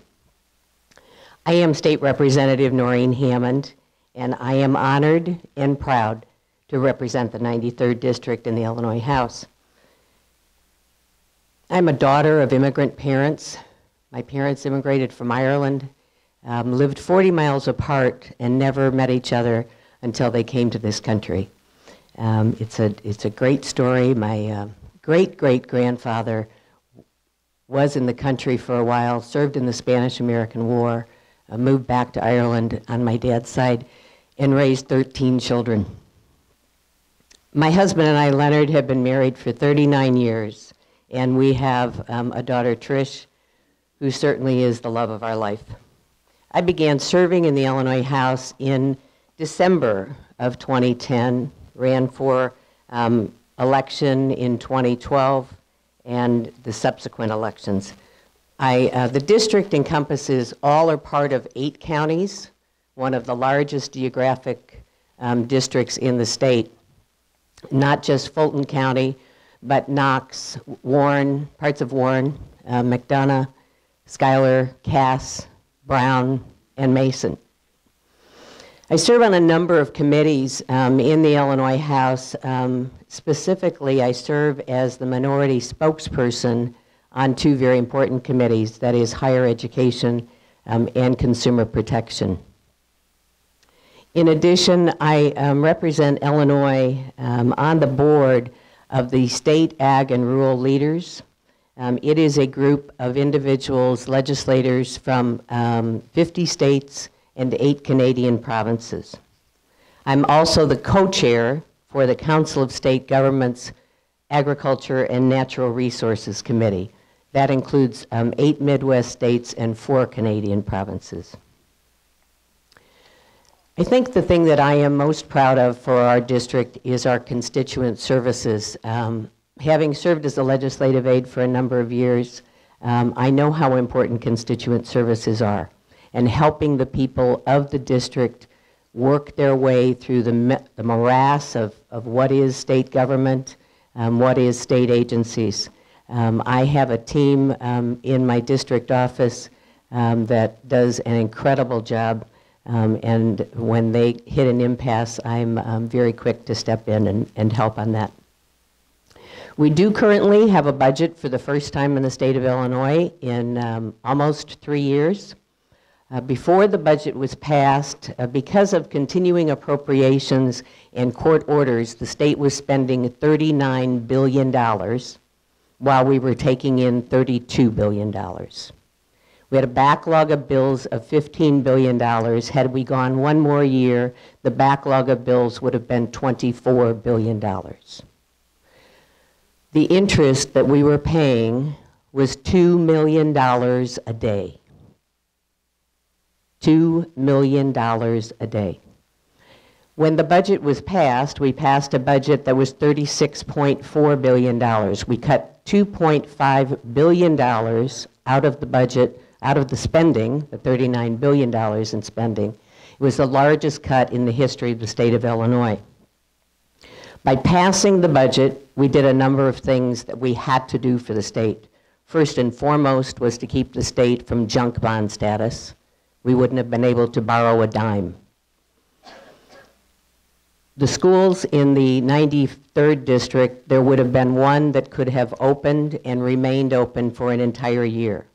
I am State Representative Noreen Hammond, and I am honored and proud to represent the 93rd District in the Illinois House. I'm a daughter of immigrant parents. My parents immigrated from Ireland, lived 40 miles apart and never met each other until they came to this country. It's a great story. My great-great-grandfather was in the country for a while, served in the Spanish-American War, moved back to Ireland on my dad's side, and raised 13 children. My husband and I, Leonard, have been married for 39 years, and we have a daughter, Trish, who certainly is the love of our life. I began serving in the Illinois House in December of 2010, ran for election in 2012 and the subsequent elections. The district encompasses all or part of 8 counties, one of the largest geographic districts in the state. Not just Fulton County, but Knox, Warren, parts of Warren, McDonough, Schuyler, Cass, Brown, and Mason. I serve on a number of committees in the Illinois House. Specifically, I serve as the minority spokesperson on two very important committees, that is higher education and consumer protection. In addition, I represent Illinois on the board of the State Ag and Rural Leaders. It is a group of individuals, legislators from 50 states and 8 Canadian provinces. I'm also the co-chair for the Council of State Governments Agriculture and Natural Resources Committee. That includes 8 Midwest states and 4 Canadian provinces. I think the thing that I am most proud of for our district is our constituent services. Having served as a legislative aide for a number of years, I know how important constituent services are, and helping the people of the district work their way through the morass of what is state government, what is state agencies. I have a team in my district office that does an incredible job, and when they hit an impasse, I'm very quick to step in and help on that. We do currently have a budget for the first time in the state of Illinois in almost 3 years. Before the budget was passed, because of continuing appropriations and court orders, the state was spending $39 billion while we were taking in $32 billion. We had a backlog of bills of $15 billion. Had we gone one more year, the backlog of bills would have been $24 billion. The interest that we were paying was $2 million a day. $2 million a day. When the budget was passed, we passed a budget that was $36.4 billion. We cut $2.5 billion out of the budget, out of the spending, the $39 billion in spending. It was the largest cut in the history of the state of Illinois. By passing the budget, we did a number of things that we had to do for the state. First and foremost was to keep the state from junk bond status. We wouldn't have been able to borrow a dime. The schools in the 93rd district, there would have been one that could have opened and remained open for an entire year.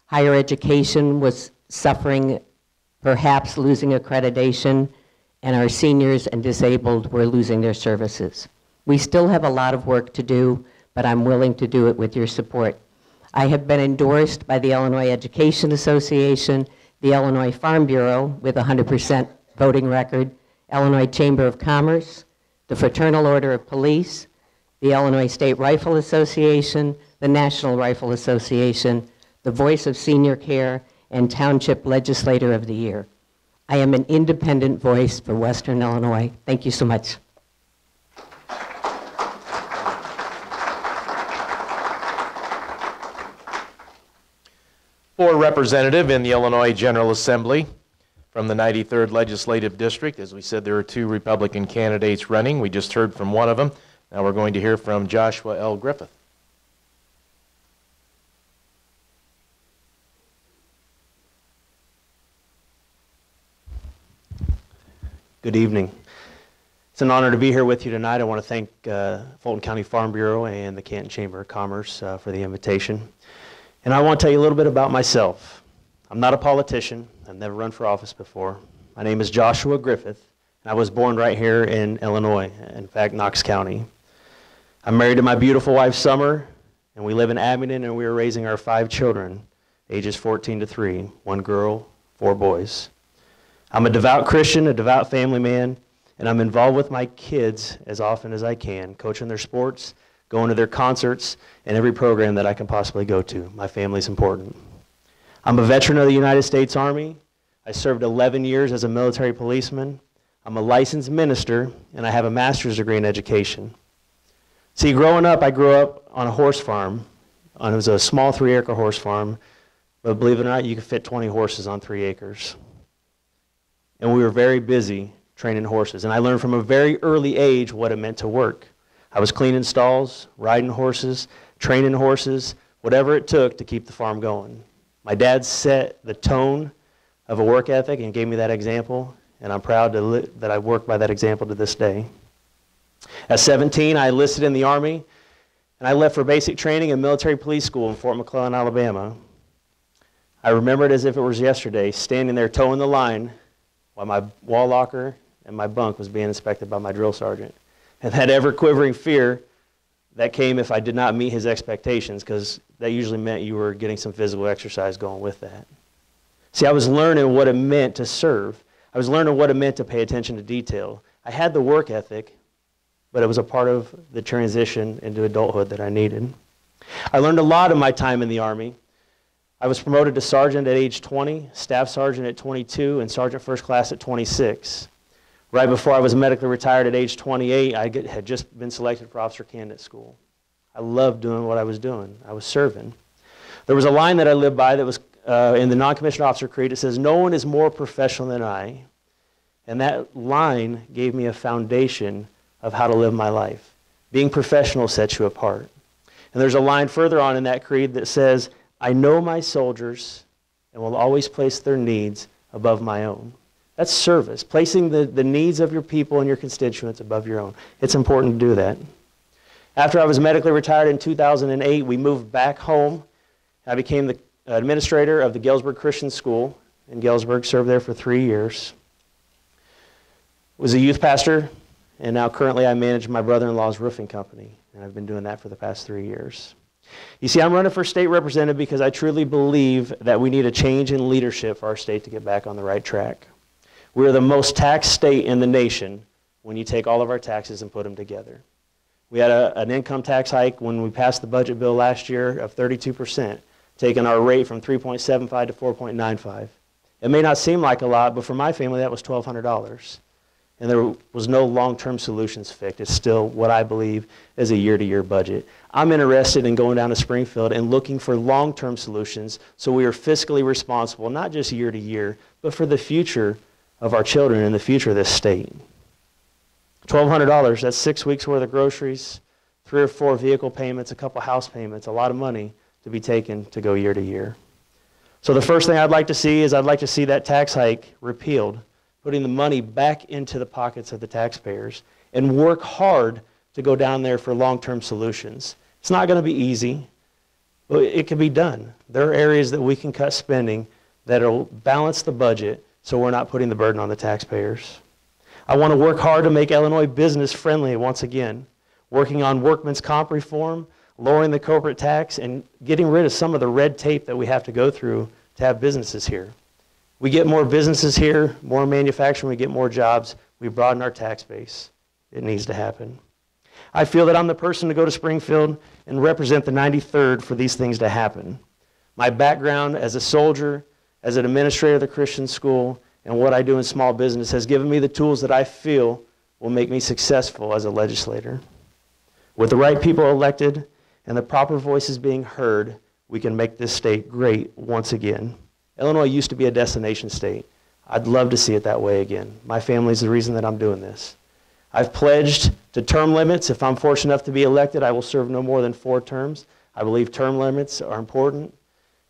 Higher education was suffering, perhaps losing accreditation, and our seniors and disabled were losing their services. We still have a lot of work to do, but I'm willing to do it with your support. I have been endorsed by the Illinois Education Association, the Illinois Farm Bureau with a 100% voting record, Illinois Chamber of Commerce, the Fraternal Order of Police, the Illinois State Rifle Association, the National Rifle Association, the Voice of Senior Care, and Township Legislator of the Year. I am an independent voice for Western Illinois. Thank you so much. For representative in the Illinois General Assembly from the 93rd Legislative District, as we said, there are 2 Republican candidates running. We just heard from one of them. Now we're going to hear from Joshua L. Griffith. Good evening. It's an honor to be here with you tonight. I want to thank Fulton County Farm Bureau and the Canton Chamber of Commerce for the invitation. And I want to tell you a little bit about myself. I'm not a politician. I've never run for office before. My name is Joshua Griffith, and I was born right here in Illinois, in fact, Knox County. I'm married to my beautiful wife, Summer, and we live in Abingdon, and we are raising our 5 children, ages 14 to 3, 1 girl, 4 boys. I'm a devout Christian, a devout family man, and I'm involved with my kids as often as I can, coaching their sports, going to their concerts, and every program that I can possibly go to. My family's important. I'm a veteran of the United States Army. I served 11 years as a military policeman. I'm a licensed minister, and I have a master's degree in education. See, growing up, I grew up on a horse farm. It was a small 3-acre horse farm, but believe it or not, you could fit 20 horses on 3 acres. And we were very busy training horses, and I learned from a very early age what it meant to work. I was cleaning stalls, riding horses, training horses, whatever it took to keep the farm going. My dad set the tone of a work ethic and gave me that example, and I'm proud that I work by that example to this day. At 17, I enlisted in the Army, and I left for basic training in military police school in Fort McClellan, Alabama. I remember it as if it was yesterday, standing there towing the line while my wall locker and my bunk was being inspected by my drill sergeant. And that ever-quivering fear that came if I did not meet his expectations, because that usually meant you were getting some physical exercise going with that. See, I was learning what it meant to serve. I was learning what it meant to pay attention to detail. I had the work ethic, but it was a part of the transition into adulthood that I needed. I learned a lot in my time in the Army. I was promoted to sergeant at age 20, staff sergeant at 22, and sergeant first class at 26. Right before I was medically retired at age 28, I had just been selected for officer candidate school. I loved doing what I was doing. I was serving. There was a line that I lived by that was in the non-commissioned officer creed. It says, "No one is more professional than I." And that line gave me a foundation of how to live my life. Being professional sets you apart. And there's a line further on in that creed that says, "I know my soldiers and will always place their needs above my own." That's service, placing the needs of your people and your constituents above your own. It's important to do that. After I was medically retired in 2008, we moved back home. I became the administrator of the Galesburg Christian School in Galesburg, served there for 3 years. Was a youth pastor, and now currently I manage my brother-in-law's roofing company, and I've been doing that for the past 3 years. You see, I'm running for state representative because I truly believe that we need a change in leadership for our state to get back on the right track. We're the most taxed state in the nation when you take all of our taxes and put them together. We had an income tax hike when we passed the budget bill last year of 32%, taking our rate from 3.75 to 4.95. It may not seem like a lot, but for my family that was $1,200. And there was no long-term solutions fixed. It's still what I believe is a year-to-year budget. I'm interested in going down to Springfield and looking for long-term solutions so we are fiscally responsible, not just year to year, but for the future of our children and the future of this state. $1,200, that's 6 weeks worth of groceries, 3 or 4 vehicle payments, a couple house payments, a lot of money to be taken to go year to year. So the first thing I'd like to see is I'd like to see that tax hike repealed, putting the money back into the pockets of the taxpayers, and work hard to go down there for long-term solutions. It's not going to be easy, but it can be done. There are areas that we can cut spending that will balance the budget so we're not putting the burden on the taxpayers. I want to work hard to make Illinois business friendly once again, working on workman's comp reform, lowering the corporate tax, and getting rid of some of the red tape that we have to go through to have businesses here. We get more businesses here, more manufacturing, we get more jobs, we broaden our tax base. It needs to happen. I feel that I'm the person to go to Springfield and represent the 93rd for these things to happen. My background as a soldier, as an administrator of the Christian school, and what I do in small business has given me the tools that I feel will make me successful as a legislator. With the right people elected and the proper voices being heard, we can make this state great once again. Illinois used to be a destination state. I'd love to see it that way again. My family's the reason that I'm doing this. I've pledged to term limits. If I'm fortunate enough to be elected, I will serve no more than 4 terms. I believe term limits are important,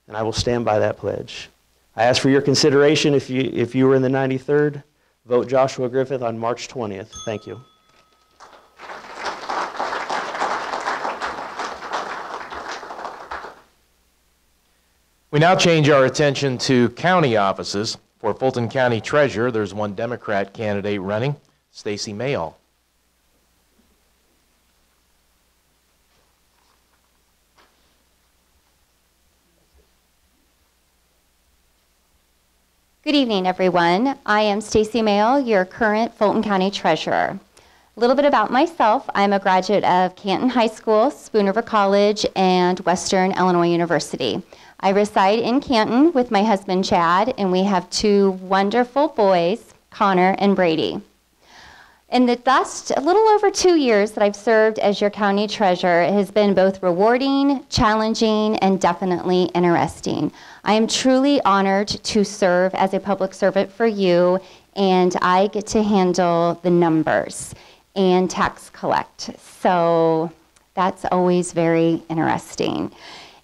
and I will stand by that pledge. I ask for your consideration if you were in the 93rd. Vote Joshua Griffith on March 20th. Thank you. We now change our attention to county offices. For Fulton County Treasurer, there's one Democrat candidate running, Stacy Male. Good evening, everyone. I am Stacy Male, your current Fulton County Treasurer. A little bit about myself. I'm a graduate of Canton High School, Spoon River College, and Western Illinois University. I reside in Canton with my husband, Chad, and we have 2 wonderful boys, Connor and Brady. In the last a little over 2 years that I've served as your county treasurer, it has been both rewarding, challenging, and definitely interesting. I am truly honored to serve as a public servant for you, and I get to handle the numbers. and tax collect. So that's always very interesting.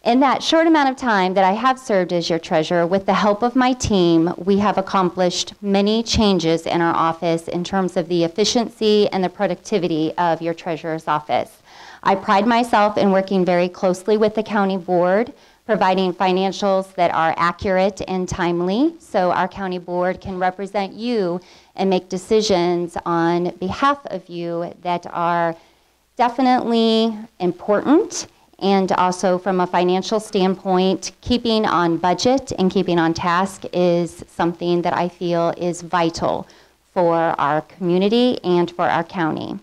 In that short amount of time that I have served as your treasurer, with the help of my team, we have accomplished many changes in our office in terms of the efficiency and the productivity of your treasurer's office. I pride myself in working very closely with the county board, providing financials that are accurate and timely so our county board can represent you and make decisions on behalf of you that are definitely important. And also from a financial standpoint, keeping on budget and keeping on task is something that I feel is vital for our community and for our county.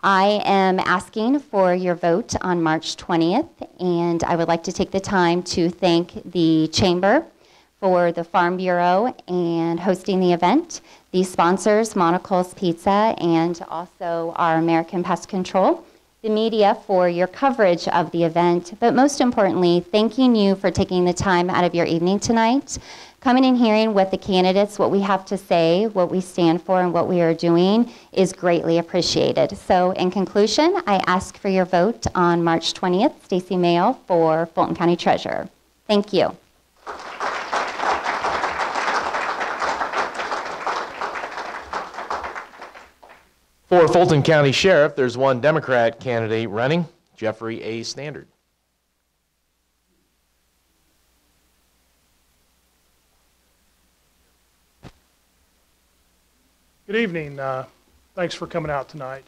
I am asking for your vote on March 20th, and I would like to take the time to thank the Chamber for the Farm Bureau and hosting the event, the sponsors, Monocle's Pizza, and also our American Pest Control, the media for your coverage of the event, but most importantly, thanking you for taking the time out of your evening tonight, coming and hearing what the candidates, what we have to say, what we stand for, and what we are doing is greatly appreciated. So in conclusion, I ask for your vote on March 20th, Stacy Male for Fulton County Treasurer. Thank you. For Fulton County Sheriff, there's one Democrat candidate running, Jeffrey A. Standard. Good evening. Thanks for coming out tonight.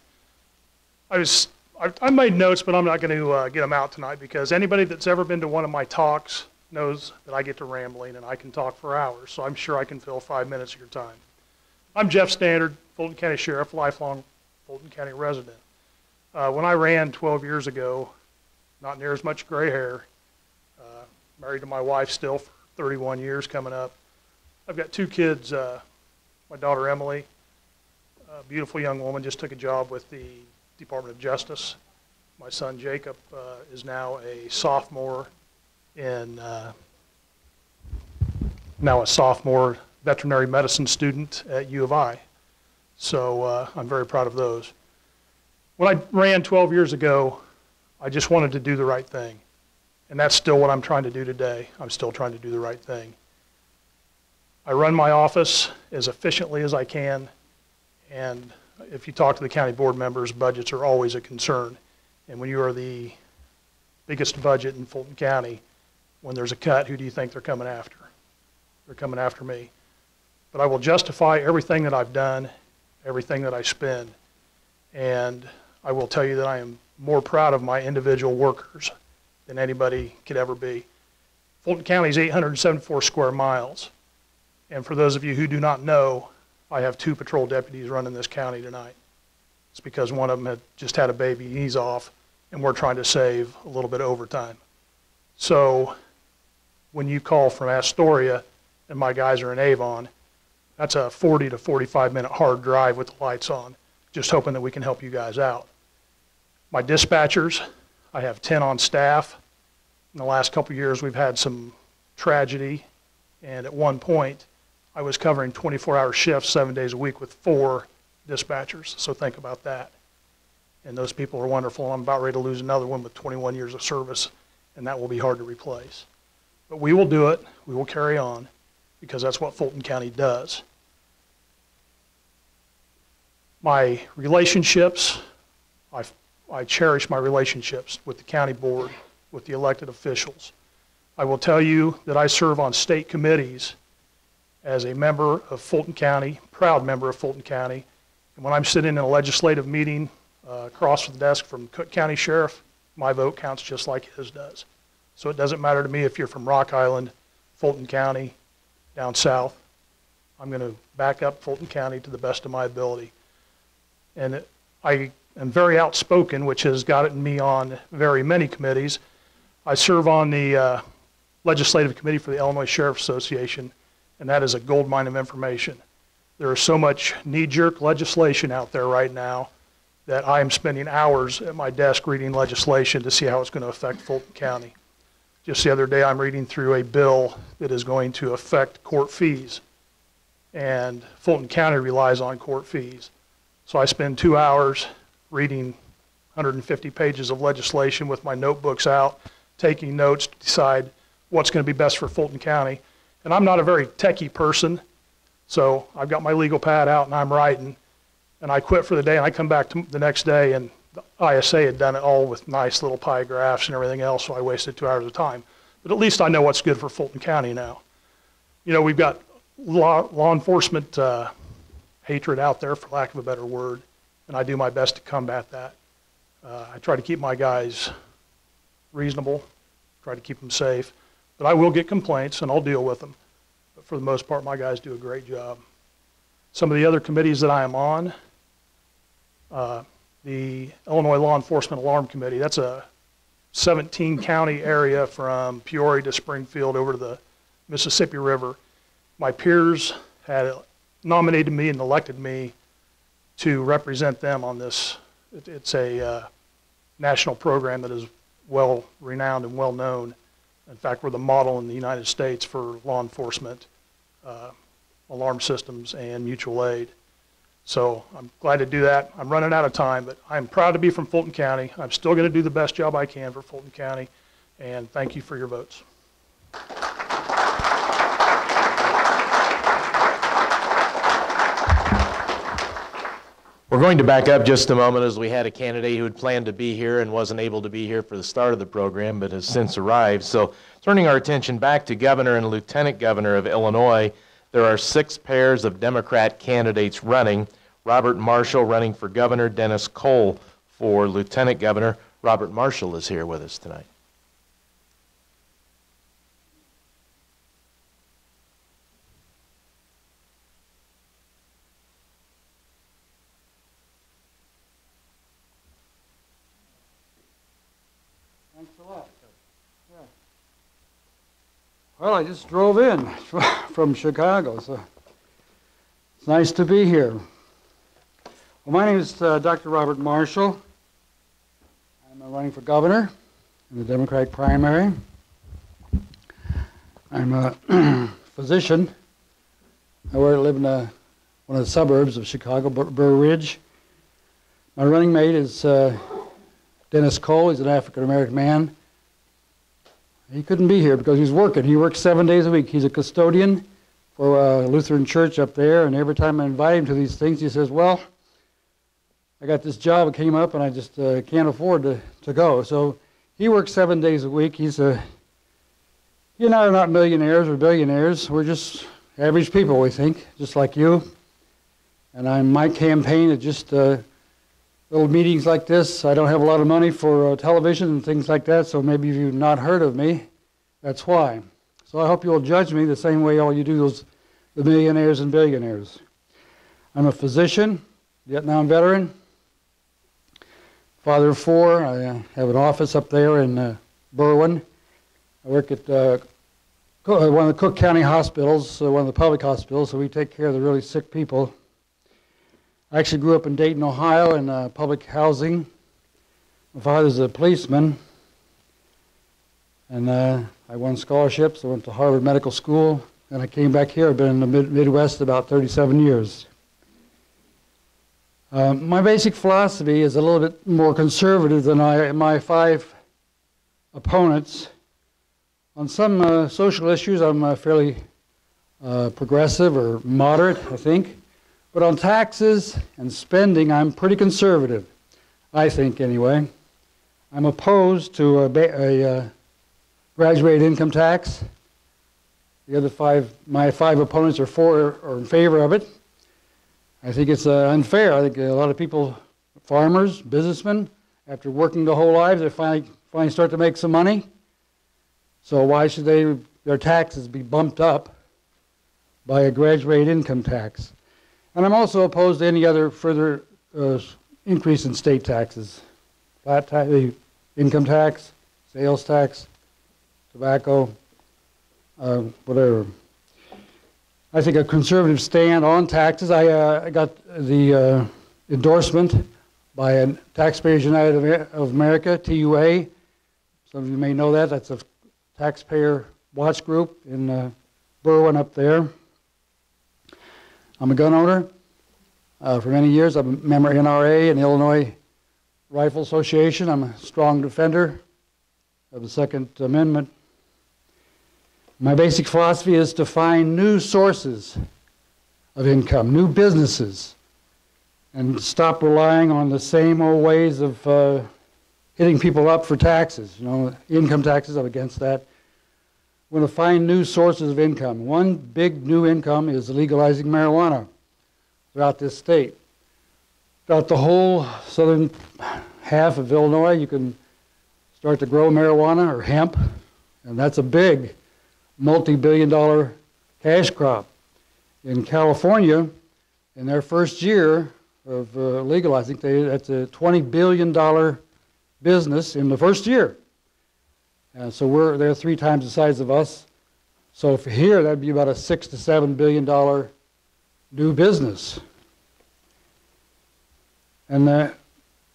I made notes, but I'm not going to get them out tonight because anybody that's ever been to one of my talks knows that I get to rambling and I can talk for hours, so I'm sure I can fill 5 minutes of your time. I'm Jeff Standard, Fulton County Sheriff, lifelong Fulton County resident. When I ran 12 years ago, not near as much gray hair, married to my wife still for 31 years coming up. I've got 2 kids, my daughter Emily, a beautiful young woman, just took a job with the Department of Justice. My son Jacob is now a sophomore veterinary medicine student at U of I. So I'm very proud of those. When I ran 12 years ago, I just wanted to do the right thing. And that's still what I'm trying to do today. I'm still trying to do the right thing. I run my office as efficiently as I can. And if you talk to the county board members, budgets are always a concern. And when you are the biggest budget in Fulton County, when there's a cut, who do you think they're coming after? They're coming after me. But I will justify everything that I've done, everything that I spend, and I will tell you that I am more proud of my individual workers than anybody could ever be. Fulton County is 874 square miles, and for those of you who do not know, I have 2 patrol deputies running this county tonight. It's because one of them had just had a baby, he's off, and we're trying to save a little bit of overtime. So when you call from Astoria and my guys are in Avon, that's a 40 to 45 minute hard drive with the lights on, just hoping that we can help you guys out. My dispatchers, I have 10 on staff. In the last couple of years, we've had some tragedy, and at one point, I was covering 24-hour shifts 7 days a week with 4 dispatchers, so think about that. And those people are wonderful. I'm about ready to lose another one with 21 years of service, and that will be hard to replace. But we will do it. We will carry on, because that's what Fulton County does. My relationships, I cherish my relationships with the county board, with the elected officials. I will tell you that I serve on state committees as a member of Fulton County, proud member of Fulton County. And when I'm sitting in a legislative meeting across from the desk from Cook County Sheriff, my vote counts just like his does. So it doesn't matter to me if you're from Rock Island, Fulton County, down south. I'm going to back up Fulton County to the best of my ability. And I am very outspoken, which has gotten me on very many committees. I serve on the legislative committee for the Illinois Sheriff's Association, and that is a gold mine of information. There is so much knee-jerk legislation out there right now that I am spending hours at my desk reading legislation to see how it's going to affect Fulton County. Just the other day, I'm reading through a bill that is going to affect court fees, and Fulton County relies on court fees. So I spend 2 hours reading 150 pages of legislation with my notebooks out, taking notes to decide what's going to be best for Fulton County. And I'm not a very techie person, so I've got my legal pad out and I'm writing, and I quit for the day, and I come back the next day, and the ISA had done it all with nice little pie graphs and everything else, so I wasted 2 hours of time. But at least I know what's good for Fulton County now. You know, we've got law enforcement hatred out there, for lack of a better word, and I do my best to combat that. I try to keep my guys reasonable, try to keep them safe, but I will get complaints and I'll deal with them. But for the most part, my guys do a great job. Some of the other committees that I am on, the Illinois Law Enforcement Alarm Committee, that's a 17 county area from Peoria to Springfield over to the Mississippi River. My peers had nominated me and elected me to represent them on this. It's a national program that is well renowned and well known. In fact, we're the model in the United States for law enforcement, alarm systems, and mutual aid. So I'm glad to do that. I'm running out of time, but I'm proud to be from Fulton County. I'm still going to do the best job I can for Fulton County, and thank you for your votes. We're going to back up just a moment, as we had a candidate who had planned to be here and wasn't able to be here for the start of the program, but has since arrived. So turning our attention back to Governor and Lieutenant Governor of Illinois, there are 6 pairs of Democrat candidates running. Robert Marshall running for governor, Dennis Cole for lieutenant governor. Robert Marshall is here with us tonight. Thanks a lot. Yeah. Well, I just drove in from Chicago, so it's nice to be here. Well, my name is Dr. Robert Marshall. I'm running for governor in the Democratic primary. I'm a physician. I live in one of the suburbs of Chicago, Burr Ridge. My running mate is Dennis Cole. He's an African-American man. He couldn't be here because he's working. He works 7 days a week. He's a custodian for a Lutheran church up there, and every time I invite him to these things, he says, well, I got this job that came up, and I just can't afford to go. So he works 7 days a week. He and I are not millionaires or billionaires. We're just average people, we think, just like you. And my campaign is just little meetings like this. I don't have a lot of money for television and things like that, so maybe if you've not heard of me, that's why. So I hope you'll judge me the same way all you do the millionaires and billionaires. I'm a physician, Vietnam veteran, father of 4. I have an office up there in Berwyn. I work at one of the Cook County hospitals, one of the public hospitals, so we take care of the really sick people. I actually grew up in Dayton, Ohio in public housing. My father's a policeman, and I won scholarships. I went to Harvard Medical School, and I came back here. I've been in the Midwest about 37 years. My basic philosophy is a little bit more conservative than my 5 opponents. On some social issues, I'm fairly progressive or moderate, I think. But on taxes and spending, I'm pretty conservative, I think anyway. I'm opposed to a graduated income tax. The other my 5 opponents are in favor of it. I think it's unfair. I think a lot of people, farmers, businessmen, after working their whole lives, they finally start to make some money. So why should their taxes be bumped up by a graduated income tax? And I'm also opposed to any other further increase in state taxes. Flat tax, income tax, sales tax, tobacco, whatever. I think a conservative stand on taxes. I got the endorsement by Taxpayers United of America, TUA. Some of you may know that. That's a taxpayer watch group in Berwyn up there. I'm a gun owner. for many years. I'm a member of NRA and Illinois Rifle Association. I'm a strong defender of the Second Amendment. My basic philosophy is to find new sources of income, new businesses, and stop relying on the same old ways of hitting people up for taxes. You know, income taxes, I'm against that. We're going to find new sources of income. One big new income is legalizing marijuana throughout this state. Throughout the whole southern half of Illinois, you can start to grow marijuana or hemp, and that's a big multi-billion-dollar cash crop. In California, in their first year of legalizing, that's a $20 billion business in the first year. And so they're 3 times the size of us. So for here, that'd be about a $6 to $7 billion new business. And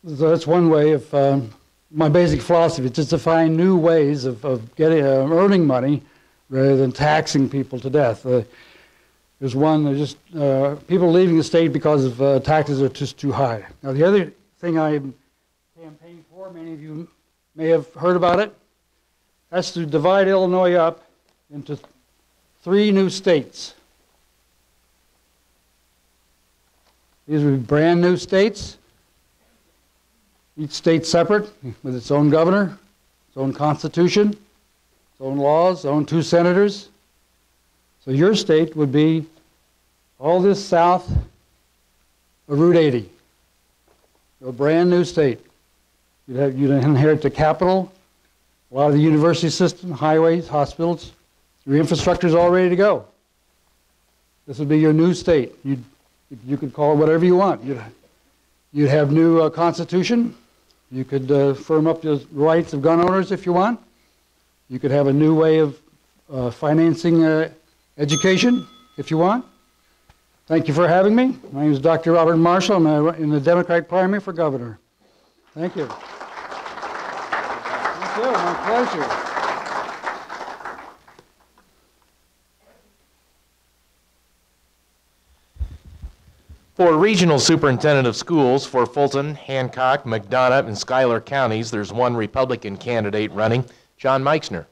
so that's one way of my basic philosophy, just to find new ways of getting earning money rather than taxing people to death. There's people leaving the state because of taxes are just too high. Now the other thing I campaigned for, many of you may have heard about it, that's to divide Illinois up into 3 new states. These would be brand new states, each state separate with its own governor, its own constitution, its own laws, its own 2 senators. So your state would be all this south of Route 80, a brand new state. You'd inherit the capital, a lot of the university system, highways, hospitals. Your infrastructure is all ready to go. This would be your new state. You could call it whatever you want. You'd have new constitution. You could firm up the rights of gun owners if you want. You could have a new way of financing education if you want. Thank you for having me. My name is Dr. Robert Marshall. I'm in the Democratic primary for governor. Thank you. Thank you. My pleasure. For Regional Superintendent of Schools for Fulton, Hancock, McDonough, and Schuyler counties, there's one Republican candidate running, John Meixner.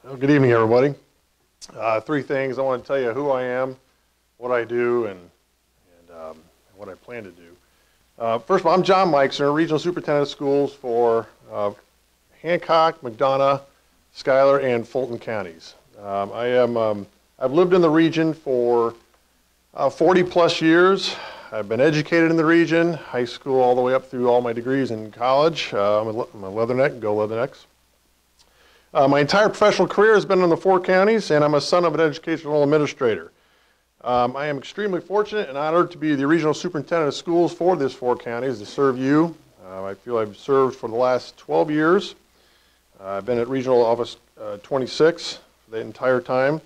Well, good evening, everybody. 3 things. I want to tell you who I am, what I do, and what I plan to do. First of all, I'm John Meixner, Regional Superintendent of Schools for Hancock, McDonough, Schuyler, and Fulton counties. I've lived in the region for 40 plus years. I've been educated in the region, high school all the way up through all my degrees in college. I'm a Leatherneck, go Leathernecks. My entire professional career has been in the 4 counties, and I'm a son of an educational administrator. I am extremely fortunate and honored to be the Regional Superintendent of Schools for these 4 counties to serve you. I feel I've served for the last 12 years. I've been at Regional Office 26 for the entire time.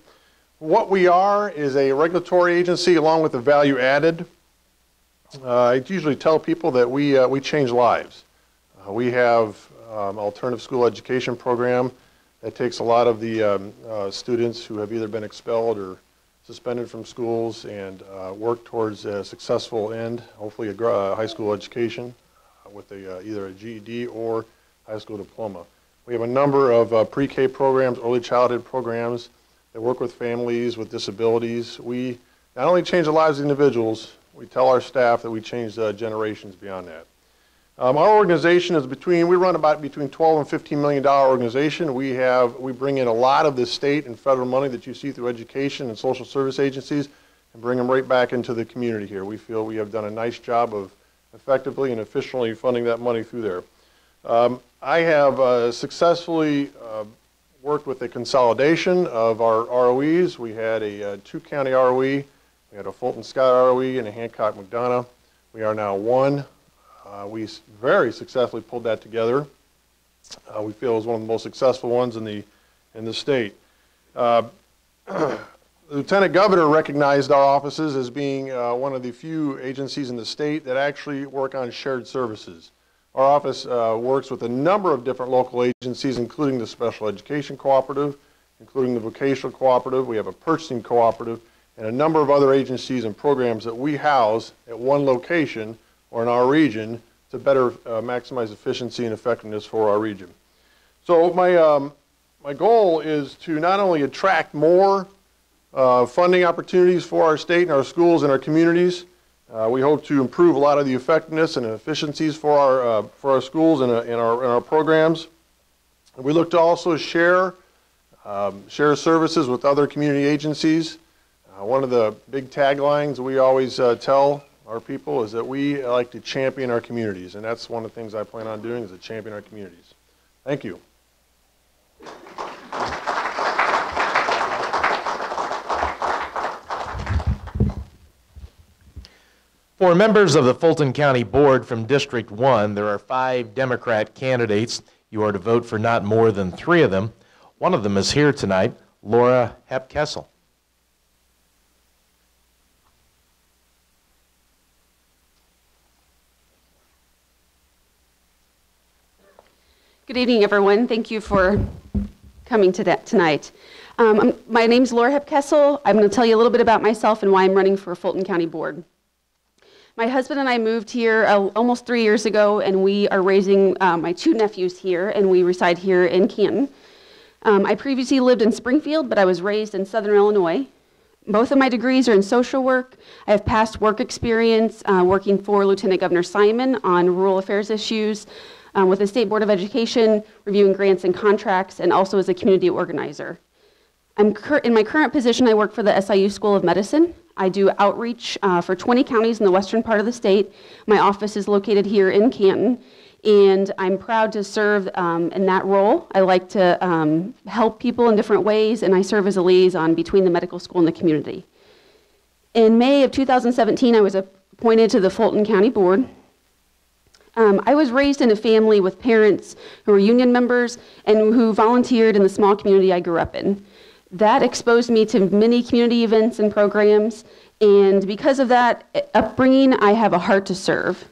What we are is a regulatory agency along with the value added. I usually tell people that we change lives. We have an alternative school education program that takes a lot of the students who have either been expelled or suspended from schools and work towards a successful end, hopefully a high school education with either a GED or high school diploma. We have a number of pre-K programs, early childhood programs that work with families with disabilities. We not only change the lives of individuals, we tell our staff that we change generations beyond that. Our organization is we run about between $12 and $15 million organization. We bring in a lot of the state and federal money that you see through education and social service agencies and bring them right back into the community here. We feel we have done a nice job of effectively and efficiently funding that money through there. I have successfully worked with the consolidation of our ROEs. We had a 2-county ROE. We had a Fulton Schuyler ROE and a Hancock McDonough. We are now 1. We very successfully pulled that together. We feel it was one of the most successful ones in the state. The Lieutenant Governor recognized our offices as being one of the few agencies in the state that actually work on shared services. Our office works with a number of different local agencies, including the Special Education Cooperative, including the Vocational Cooperative. We have a purchasing cooperative, and a number of other agencies and programs that we house at one location or in our region to better maximize efficiency and effectiveness for our region. So my goal is to not only attract more funding opportunities for our state and our schools and our communities. We hope to improve a lot of the effectiveness and efficiencies for our schools and our programs. We look to also share services with other community agencies. One of the big taglines we always tell our people is that we like to champion our communities, and that's one of the things I plan on doing, is to champion our communities. Thank you. For members of the Fulton County Board from District 1, there are 5 Democrat candidates. You are to vote for not more than 3 of them. One of them is here tonight, Laura Hep-Kessel. Good evening, everyone. Thank you for coming to tonight. My name's Laura Hep-Kessel. I'm going to tell you a little bit about myself and why I'm running for Fulton County Board. My husband and I moved here almost 3 years ago, and we are raising my 2 nephews here, and we reside here in Canton. I previously lived in Springfield, but I was raised in Southern Illinois. Both of my degrees are in social work. I have past work experience working for Lieutenant Governor Simon on rural affairs issues, with the State Board of Education, reviewing grants and contracts, and also as a community organizer. In my current position, I work for the SIU School of Medicine. I do outreach for 20 counties in the western part of the state. My office is located here in Canton, and I'm proud to serve in that role. I like to help people in different ways, and I serve as a liaison between the medical school and the community. In May of 2017, I was appointed to the Fulton County Board. I was raised in a family with parents who were union members and who volunteered in the small community I grew up in. That exposed me to many community events and programs, and because of that upbringing, I have a heart to serve.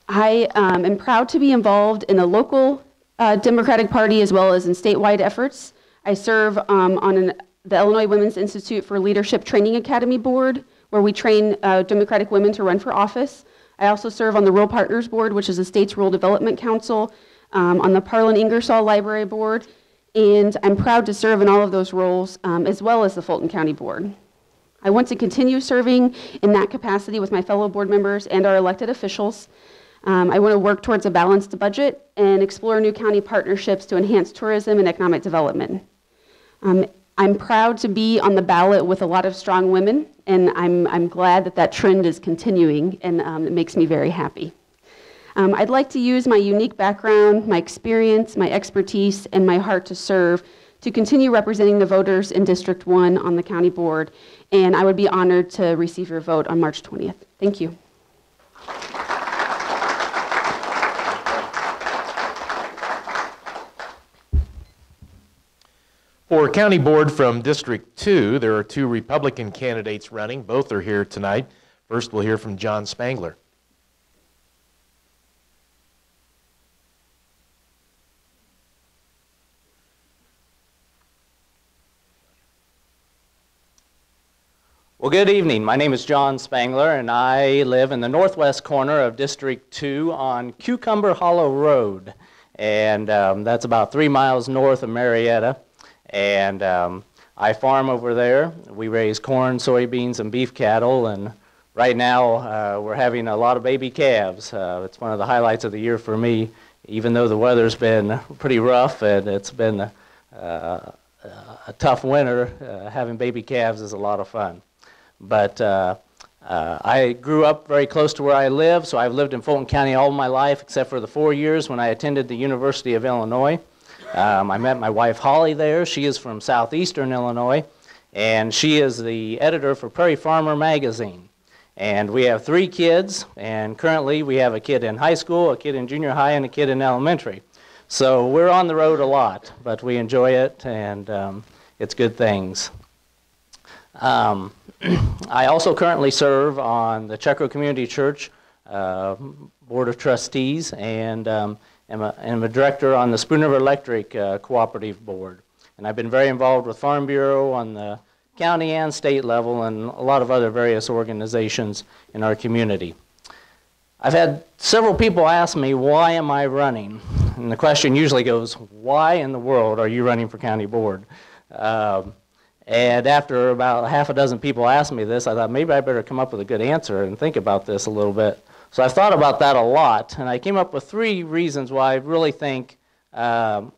I am proud to be involved in the local Democratic Party as well as in statewide efforts. I serve on the Illinois Women's Institute for Leadership Training Academy Board, where we train Democratic women to run for office. I also serve on the Rural Partners Board, which is the state's Rural Development Council, on the Parlin Ingersoll Library Board, and I'm proud to serve in all of those roles, as well as the Fulton County Board. I want to continue serving in that capacity with my fellow board members and our elected officials. I want to work towards a balanced budget and explore new county partnerships to enhance tourism and economic development. I'm proud to be on the ballot with a lot of strong women, and I'm glad that that trend is continuing, and it makes me very happy. I'd like to use my unique background, my experience, my expertise, and my heart to serve to continue representing the voters in District 1 on the county board, and I would be honored to receive your vote on March 20th. Thank you. For County Board from District 2, there are 2 Republican candidates running. Both are here tonight. First, we'll hear from John Spangler. Well, good evening. My name is John Spangler, and I live in the northwest corner of District 2 on Cucumber Hollow Road, and that's about 3 miles north of Marietta. And I farm over there. We raise corn, soybeans, and beef cattle, and right now we're having a lot of baby calves. It's one of the highlights of the year for me, even though the weather's been pretty rough and it's been a tough winter. Having baby calves is a lot of fun. But I grew up very close to where I live, so I've lived in Fulton County all my life except for the 4 years when I attended the University of Illinois. I met my wife Holly there. She is from southeastern Illinois, and she is the editor for Prairie Farmer magazine. And we have 3 kids, and currently we have a kid in high school, a kid in junior high, and a kid in elementary. So we're on the road a lot, but we enjoy it, and it's good things. I also currently serve on the Checo Community Church Board of Trustees, and am a director on the Spoon River Electric Cooperative Board. And I've been very involved with Farm Bureau on the county and state level, and a lot of other various organizations in our community. I've had several people ask me, why am I running? And the question usually goes, why in the world are you running for county board? And after about half a dozen people asked me this, I thought maybe I better come up with a good answer and think about this a little bit. So I've thought about that a lot, and I came up with 3 reasons why I really think, why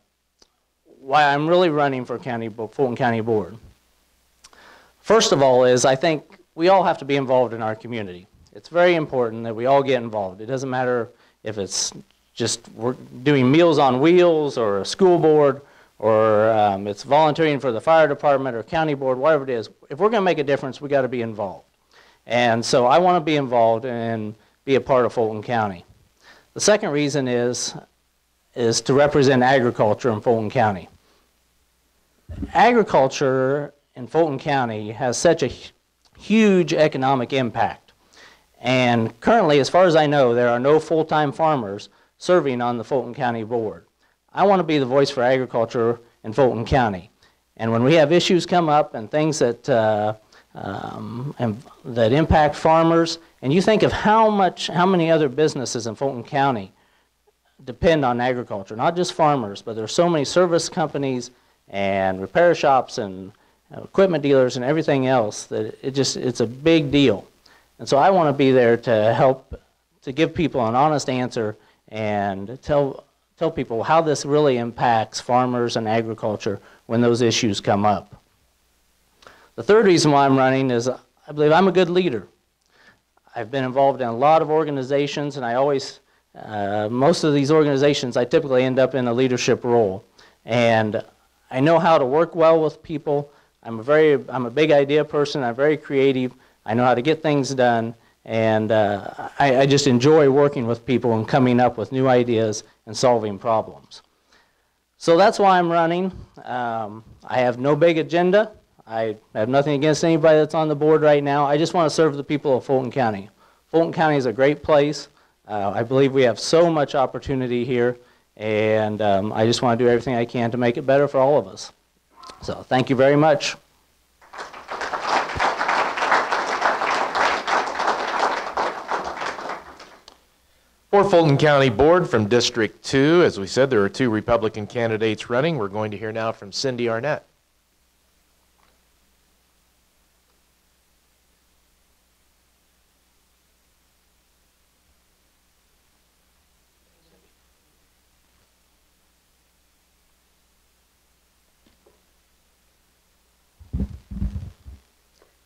I'm really running for Fulton County Board. First of all is I think we all have to be involved in our community. It's very important that we all get involved. It doesn't matter if it's just we're doing Meals on Wheels or a school board, or it's volunteering for the fire department or county board, whatever it is. If we're going to make a difference, we got to be involved. And so I want to be involved and be a part of Fulton County. The second reason is to represent agriculture in Fulton County. Agriculture in Fulton County has such a huge economic impact. And currently, as far as I know, there are no full-time farmers serving on the Fulton County Board. I want to be the voice for agriculture in Fulton County. And when we have issues come up and things that, that impact farmers, and you think of how many other businesses in Fulton County depend on agriculture, not just farmers, but there are so many service companies and repair shops and equipment dealers and everything else that it's a big deal. And so I want to be there to help to give people an honest answer and tell people how this really impacts farmers and agriculture when those issues come up. The third reason why I'm running is I believe I'm a good leader. I've been involved in a lot of organizations, and I always, most of these organizations, I typically end up in a leadership role. And I know how to work well with people. I'm a big idea person. I'm very creative. I know how to get things done. And I just enjoy working with people and coming up with new ideas and solving problems. So that's why I'm running. I have no big agenda. I have nothing against anybody that's on the board right now. I just want to serve the people of Fulton County. Fulton County is a great place. I believe we have so much opportunity here, and I just want to do everything I can to make it better for all of us. So thank you very much. For Fulton County Board from District 2, as we said, there are 2 Republican candidates running. We're going to hear now from Cindy Arnett.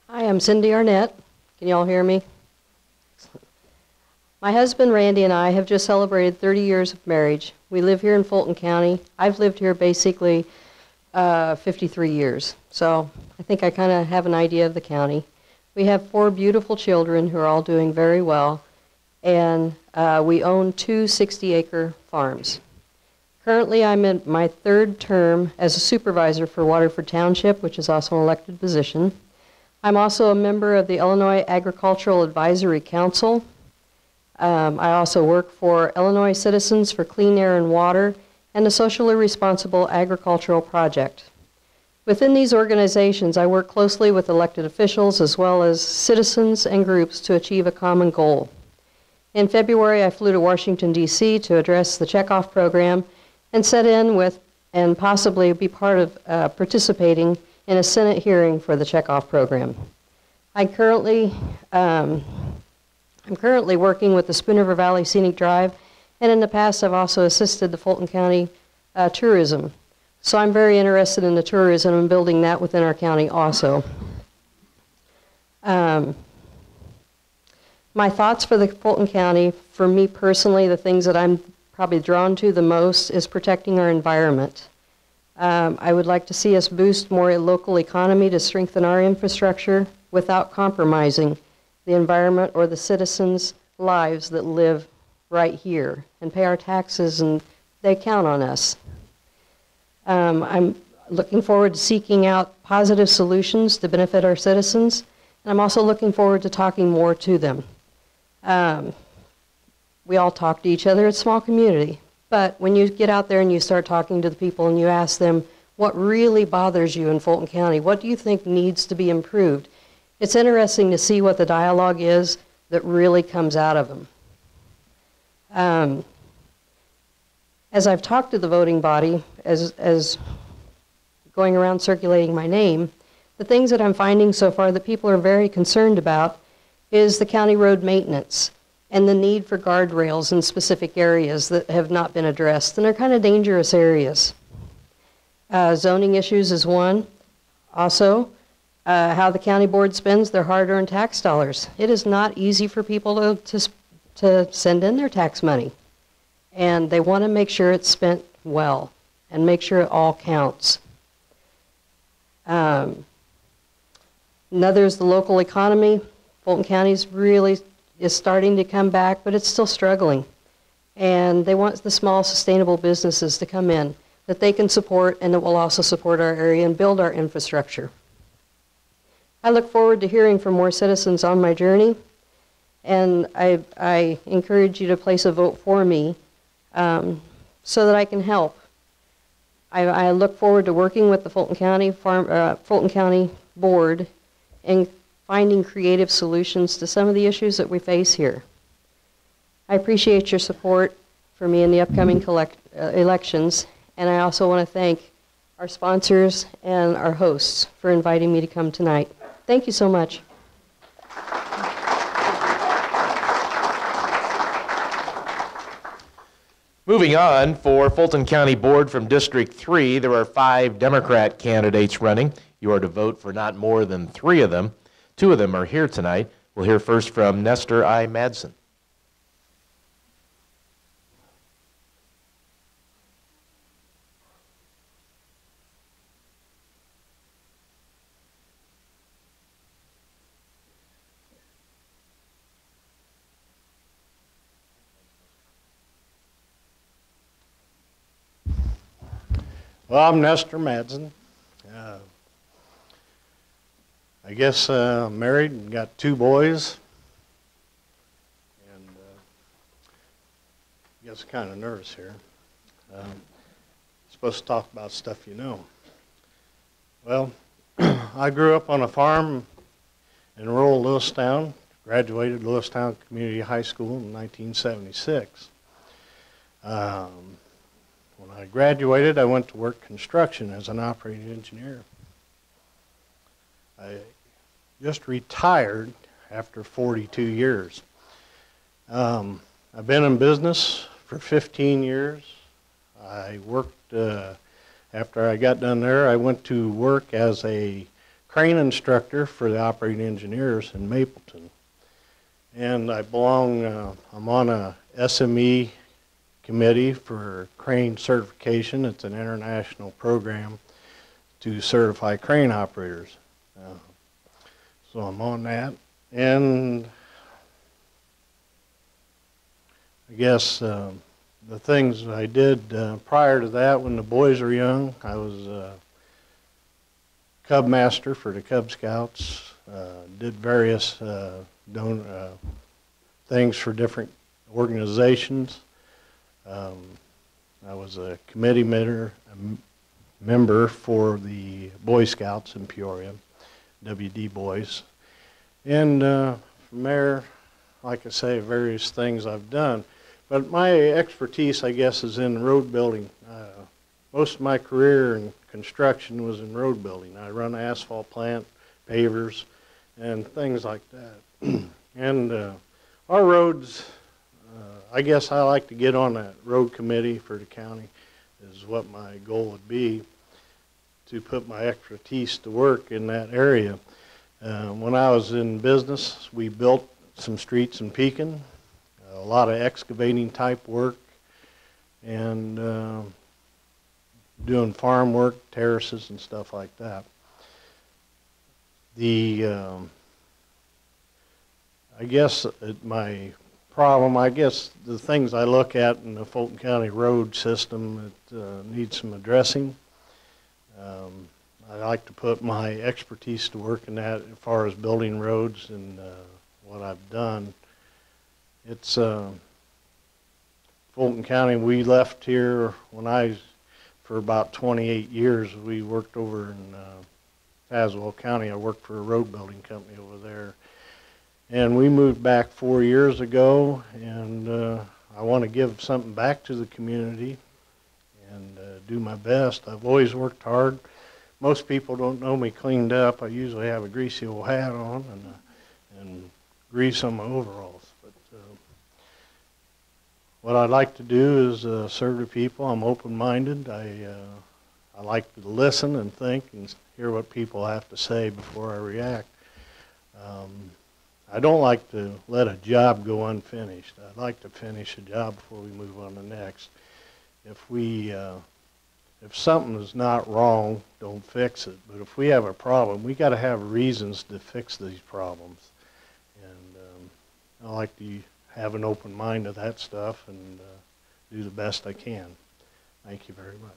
Hi, I'm Cindy Arnett. Can you all hear me? My husband Randy and I have just celebrated 30 years of marriage. We live here in Fulton County. I've lived here basically 53 years, so I think I kind of have an idea of the county. We have 4 beautiful children who are all doing very well, and we own 2 60-acre farms. Currently, I'm in my 3rd term as a supervisor for Waterford Township, which is also an elected position. I'm also a member of the Illinois Agricultural Advisory Council. I also work for Illinois Citizens for Clean Air and Water and the Socially Responsible Agricultural Project. Within these organizations, I work closely with elected officials as well as citizens and groups to achieve a common goal. In February, I flew to Washington, D.C. to address the checkoff program and set in with and possibly be part of participating in a Senate hearing for the checkoff program. I'm currently working with the Spoon River Valley Scenic Drive, and in the past I've also assisted the Fulton County tourism. So I'm very interested in the tourism and building that within our county also. My thoughts for the Fulton County, for me personally, the things that I'm probably drawn to the most is protecting our environment. I would like to see us boost more local economy to strengthen our infrastructure without compromising the environment or the citizens' lives that live right here and pay our taxes, and they count on us. I'm looking forward to seeking out positive solutions to benefit our citizens, and I'm also looking forward to talking more to them. We all talk to each other. It's a small community. But when you get out there and you start talking to the people and you ask them what really bothers you in Fulton County, what do you think needs to be improved, it's interesting to see what the dialogue is that really comes out of them. As I've talked to the voting body, as going around circulating my name, the things that I'm finding so far that people are very concerned about is the county road maintenance and the need for guardrails in specific areas that have not been addressed, and they're kind of dangerous areas. Zoning issues is one. Also, how the county board spends their hard-earned tax dollars. It is not easy for people to send in their tax money, and they want to make sure it's spent well and make sure it all counts. Another is the local economy. Fulton County is starting to come back, but it's still struggling. And they want the small sustainable businesses to come in that they can support and that will also support our area and build our infrastructure. I look forward to hearing from more citizens on my journey, and I encourage you to place a vote for me so that I can help. I look forward to working with the Fulton County Board and finding creative solutions to some of the issues that we face here. I appreciate your support for me in the upcoming elections, and I also want to thank our sponsors and our hosts for inviting me to come tonight. Thank you so much. Moving on, for Fulton County Board from District 3, there are 5 Democrat candidates running. You are to vote for not more than 3 of them. 2 of them are here tonight. We'll hear first from Nestor I. Madsen. Well, I'm Nestor Madsen. I guess married and got 2 boys. And I guess kind of nervous here. Supposed to talk about stuff you know. Well, I grew up on a farm in rural Lewistown, graduated Lewistown Community High School in 1976. When I graduated, I went to work construction as an operating engineer. I just retired after 42 years. I've been in business for 15 years. I worked, after I got done there, I went to work as a crane instructor for the operating engineers in Mapleton. And I'm on a SME committee for crane certification. It's an international program to certify crane operators. So I'm on that. And I guess the things I did prior to that, when the boys were young, I was a Cub Master for the Cub Scouts, did various things for different organizations. I was a committee member for the Boy Scouts in Peoria, WD Boys. And from there, like I say, various things I've done. But my expertise, I guess, is in road building. Most of my career in construction was in road building. I run an asphalt plant, pavers, and things like that. And our roads, I guess I like to get on that road committee for the county, is what my goal would be, to put my expertise to work in that area. When I was in business, we built some streets in Pekin, a lot of excavating type work, and doing farm work, terraces and stuff like that. I guess my problem, I guess the things I look at in the Fulton County road system that needs some addressing. I like to put my expertise to work in that as far as building roads and what I've done. It's Fulton County, we left here when for about 28 years. We worked over in Tazewell County. I worked for a road building company over there. And we moved back 4 years ago, and I want to give something back to the community and do my best. I've always worked hard. Most people don't know me cleaned up. I usually have a greasy old hat on and grease on my overalls. But what I'd like to do is serve the people. I'm open-minded. I like to listen and think and hear what people have to say before I react. I don't like to let a job go unfinished. I'd like to finish a job before we move on to the next. If something is not wrong, don't fix it. But if we have a problem, we got to have reasons to fix these problems. And I like to have an open mind to that stuff and do the best I can. Thank you very much.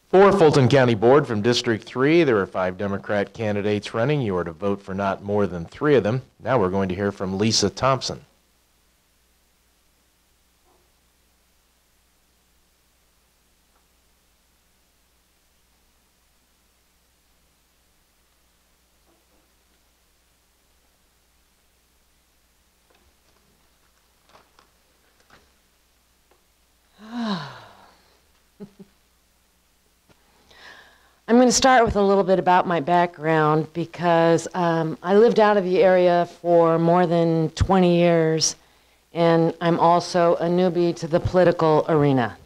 For Fulton County Board from District 3, there are 5 Democrat candidates running. You are to vote for not more than 3 of them. Now we're going to hear from Lisa Thompson. I'm going to start with a little bit about my background because I lived out of the area for more than 20 years, and I'm also a newbie to the political arena.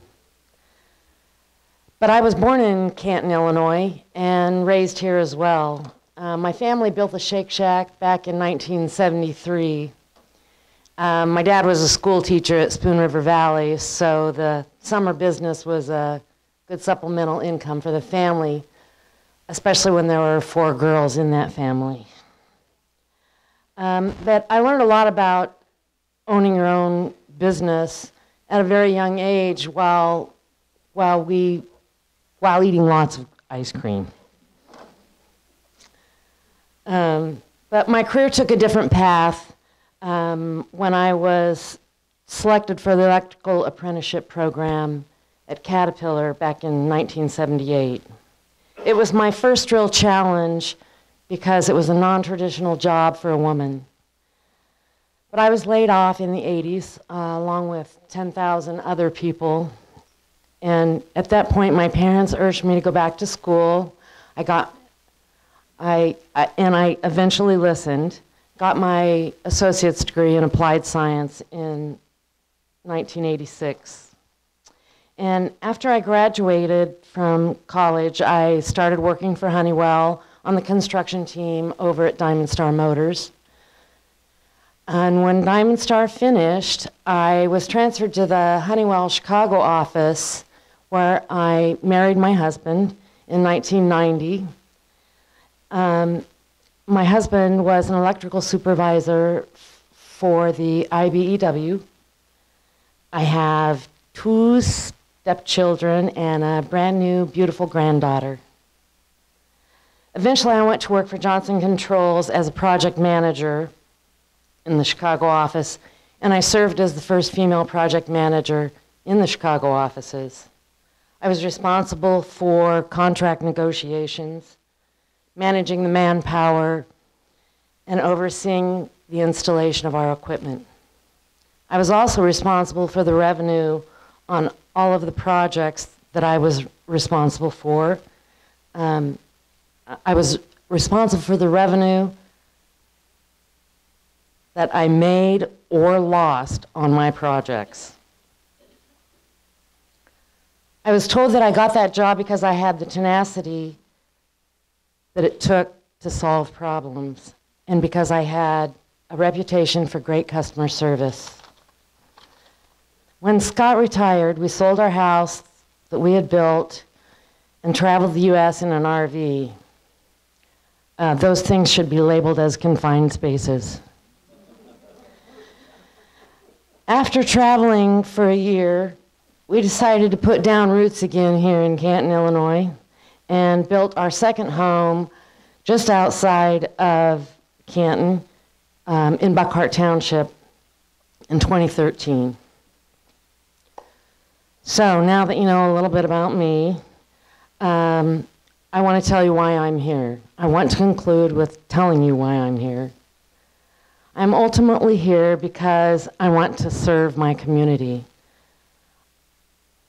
But I was born in Canton, Illinois, and raised here as well. My family built the Shake Shack back in 1973. My dad was a school teacher at Spoon River Valley, so the summer business was a good supplemental income for the family, especially when there were 4 girls in that family. But I learned a lot about owning your own business at a very young age while eating lots of ice cream. But my career took a different path when I was selected for the electrical apprenticeship program at Caterpillar back in 1978. It was my first real challenge because it was a non-traditional job for a woman. But I was laid off in the 80s along with 10,000 other people. And at that point, my parents urged me to go back to school. I eventually listened, got my associate's degree in applied science in 1986. And after I graduated from college, I started working for Honeywell on the construction team over at Diamond Star Motors. And when Diamond Star finished, I was transferred to the Honeywell Chicago office, where I married my husband in 1990. My husband was an electrical supervisor for the IBEW. I have 2 stepchildren and a brand new, beautiful granddaughter. Eventually, I went to work for Johnson Controls as a project manager in the Chicago office, and I served as the first female project manager in the Chicago offices. I was responsible for contract negotiations, managing the manpower, and overseeing the installation of our equipment. I was also responsible for the revenue on all of the projects that I was responsible for. I was responsible for the revenue that I made or lost on my projects. I was told that I got that job because I had the tenacity that it took to solve problems and because I had a reputation for great customer service. When Scott retired, we sold our house that we had built and traveled the U.S. in an RV. Those things should be labeled as confined spaces. After traveling for a year, we decided to put down roots again here in Canton, Illinois, and built our second home just outside of Canton in Buckhart Township in 2013. So now that you know a little bit about me, I want to tell you why I'm here. I want to conclude with telling you why I'm here. I'm ultimately here because I want to serve my community.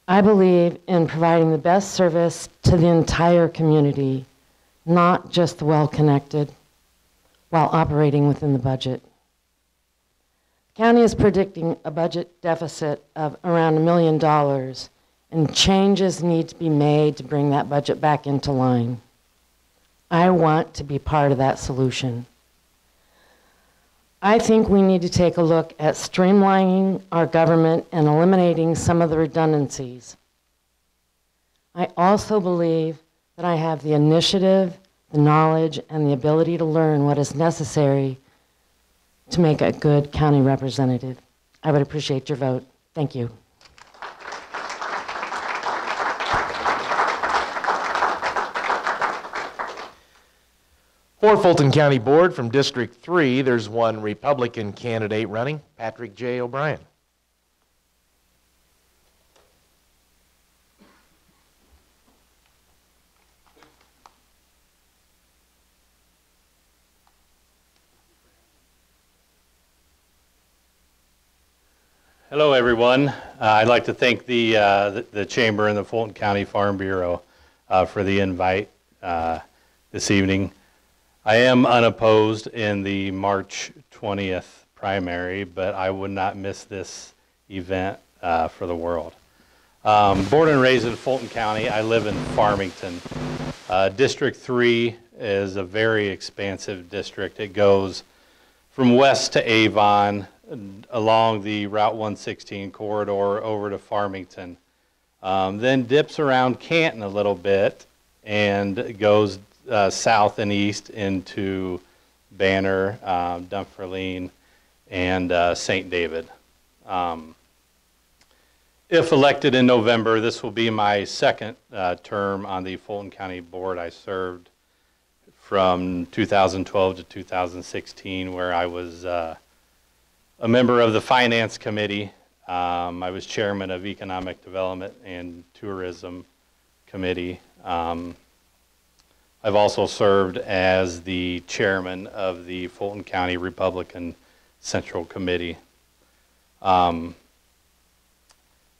I believe in providing the best service to the entire community, not just the well-connected, while operating within the budget. The county is predicting a budget deficit of around $1 million, and changes need to be made to bring that budget back into line. I want to be part of that solution. I think we need to take a look at streamlining our government and eliminating some of the redundancies. I also believe that I have the initiative, the knowledge, and the ability to learn what is necessary to make a good county representative. I would appreciate your vote. Thank you. For Fulton County Board from District 3, there's one Republican candidate running, Patrick J. O'Brien. Hello, everyone. I'd like to thank the Chamber and the Fulton County Farm Bureau for the invite this evening. I am unopposed in the March 20th primary, but I would not miss this event for the world. Born and raised in Fulton County, I live in Farmington. District 3 is a very expansive district. It goes from west to Avon, along the Route 116 corridor over to Farmington, then dips around Canton a little bit and goes south and east into Banner, Dunfermline, and St. David. If elected in November, this will be my second term on the Fulton County Board. I served from 2012 to 2016, where I was a member of the Finance Committee. I was chairman of Economic Development and Tourism Committee. I've also served as the chairman of the Fulton County Republican Central Committee. The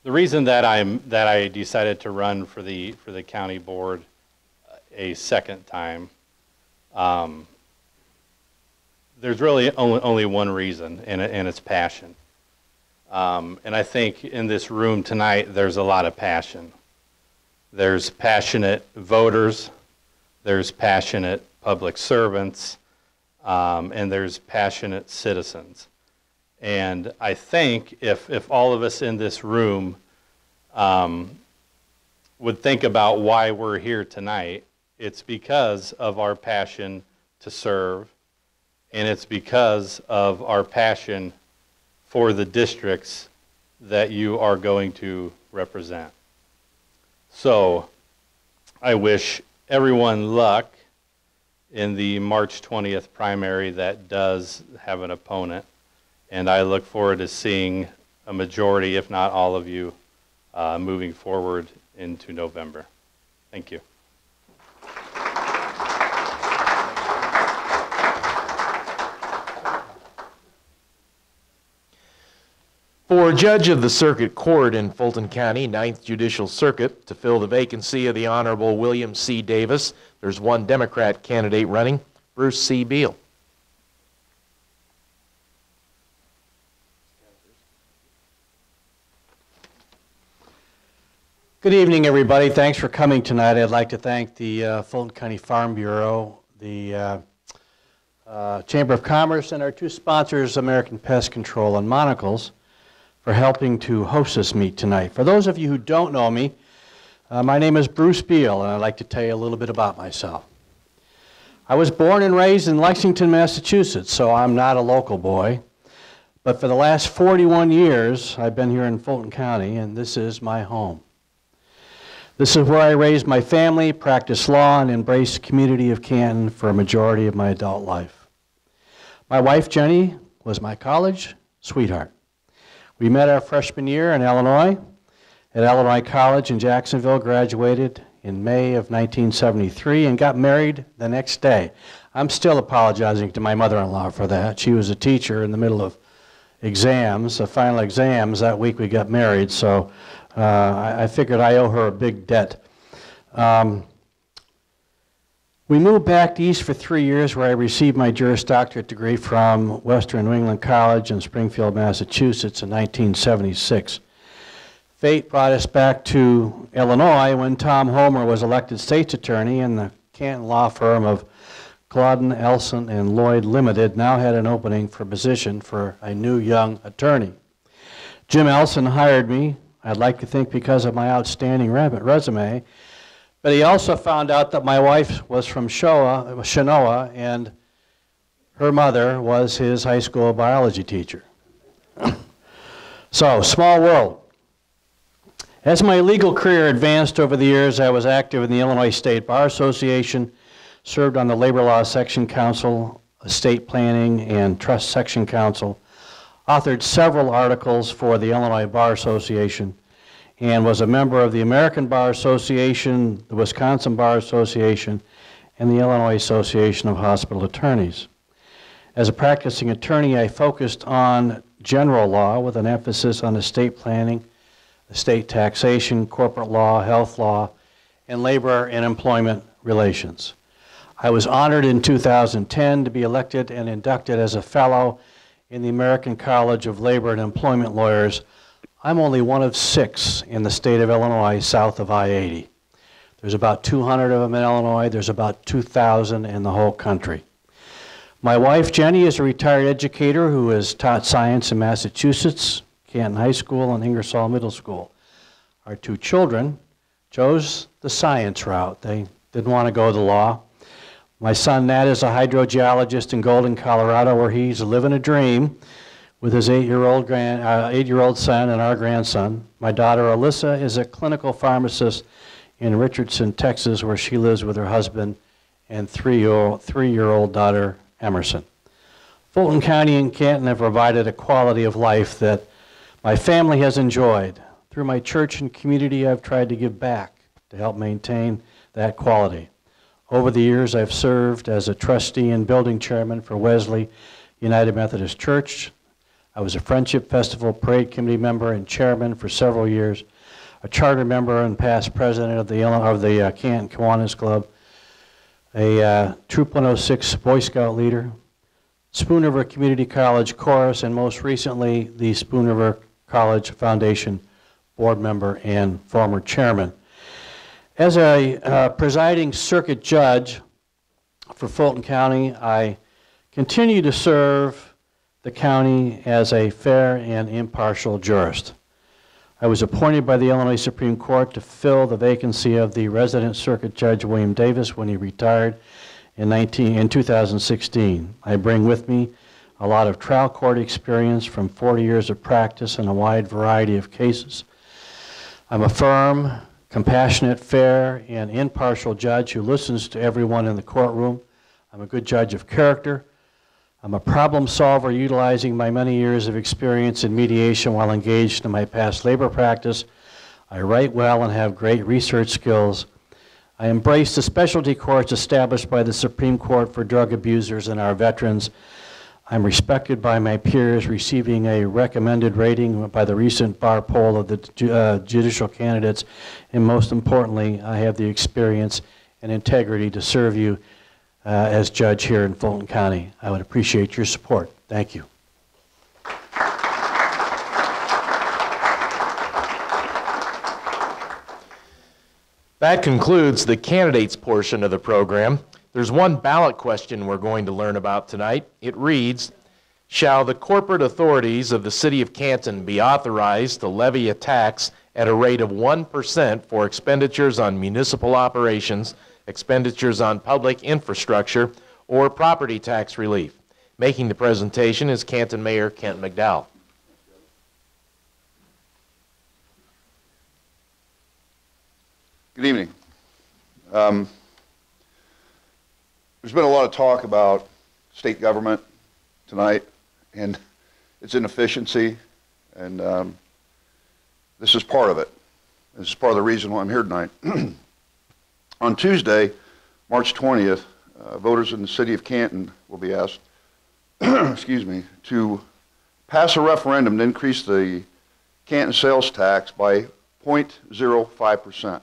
reason that I decided to run for the county board a second time, there's really only one reason, and it's passion. And I think in this room tonight, there's a lot of passion. There's passionate voters, there's passionate public servants, and there's passionate citizens. And I think if all of us in this room would think about why we're here tonight, it's because of our passion to serve, and it's because of our passion for the districts that you are going to represent. So I wish everyone luck in the March 20th primary that does have an opponent, and I look forward to seeing a majority, if not all of you, moving forward into November. Thank you. For Judge of the Circuit Court in Fulton County, 9th Judicial Circuit, to fill the vacancy of the Honorable William C. Davis, there's one Democrat candidate running, Bruce C. Beal. Good evening, everybody. Thanks for coming tonight. I'd like to thank the Fulton County Farm Bureau, the Chamber of Commerce, and our two sponsors, American Pest Control and Monocles, for helping to host this meet tonight. For those of you who don't know me, my name is Bruce Beal, and I'd like to tell you a little bit about myself. I was born and raised in Lexington, Massachusetts, so I'm not a local boy. But for the last 41 years, I've been here in Fulton County, and this is my home. This is where I raised my family, practiced law, and embraced the community of Canton for a majority of my adult life. My wife, Jenny, was my college sweetheart. We met our freshman year in Illinois, at Illinois College in Jacksonville, graduated in May of 1973, and got married the next day. I'm still apologizing to my mother-in-law for that. She was a teacher in the middle of exams, the final exams. That week we got married, so I figured I owe her a big debt. We moved back east for 3 years, where I received my Juris Doctorate degree from Western New England College in Springfield, Massachusetts in 1976. Fate brought us back to Illinois when Tom Homer was elected state's attorney, and the Canton law firm of Claudin, Elson, and Lloyd Limited now had an opening for position for a new young attorney. Jim Elson hired me, I'd like to think because of my outstanding resume, but he also found out that my wife was from Shanoa, and her mother was his high school biology teacher. So, small world. As my legal career advanced over the years, I was active in the Illinois State Bar Association, served on the Labor Law Section Council, Estate Planning and Trust Section Council, authored several articles for the Illinois Bar Association, and was a member of the American Bar Association, the Wisconsin Bar Association, and the Illinois Association of Hospital Attorneys. As a practicing attorney, I focused on general law with an emphasis on estate planning, estate taxation, corporate law, health law, and labor and employment relations. I was honored in 2010 to be elected and inducted as a fellow in the American College of Labor and Employment Lawyers. I'm only one of 6 in the state of Illinois south of I-80. There's about 200 of them in Illinois. There's about 2,000 in the whole country. My wife, Jenny, is a retired educator who has taught science in Massachusetts, Canton High School, and Ingersoll Middle School. Our 2 children chose the science route. They didn't want to go the law. My son, Nat, is a hydrogeologist in Golden, Colorado, where he's living a dream with his 8-year-old son and our grandson. My daughter, Alyssa, is a clinical pharmacist in Richardson, Texas, where she lives with her husband and 3-year-old daughter, Emerson. Fulton County and Canton have provided a quality of life that my family has enjoyed. Through my church and community, I've tried to give back to help maintain that quality. Over the years, I've served as a trustee and building chairman for Wesley United Methodist Church. I was a Friendship Festival Parade Committee member and chairman for several years, a charter member and past president of the Canton Kiwanis Club, a Troop 106 Boy Scout leader, Spoon River Community College Chorus, and most recently, the Spoon River College Foundation board member and former chairman. As a presiding circuit judge for Fulton County, I continue to serve the county as a fair and impartial jurist. I was appointed by the Illinois Supreme Court to fill the vacancy of the resident circuit judge William Davis when he retired in 2016. I bring with me a lot of trial court experience from 40 years of practice in a wide variety of cases. I'm a firm, compassionate, fair, and impartial judge who listens to everyone in the courtroom. I'm a good judge of character. I'm a problem solver utilizing my many years of experience in mediation while engaged in my past labor practice. I write well and have great research skills. I embrace the specialty courts established by the Supreme Court for drug abusers and our veterans. I'm respected by my peers, receiving a recommended rating by the recent bar poll of the judicial candidates. And most importantly, I have the experience and integrity to serve you as judge here in Fulton County. I would appreciate your support. Thank you. That concludes the candidates portion of the program. There's one ballot question we're going to learn about tonight. It reads, shall the corporate authorities of the City of Canton be authorized to levy a tax at a rate of 1% for expenditures on municipal operations, expenditures on public infrastructure, or property tax relief? Making the presentation is Canton Mayor Kent McDowell. Good evening. There's been a lot of talk about state government tonight and its inefficiency, and this is part of it. This is part of the reason why I'm here tonight. On Tuesday, March 20th, voters in the city of Canton will be asked excuse me, to pass a referendum to increase the Canton sales tax by 0.05%.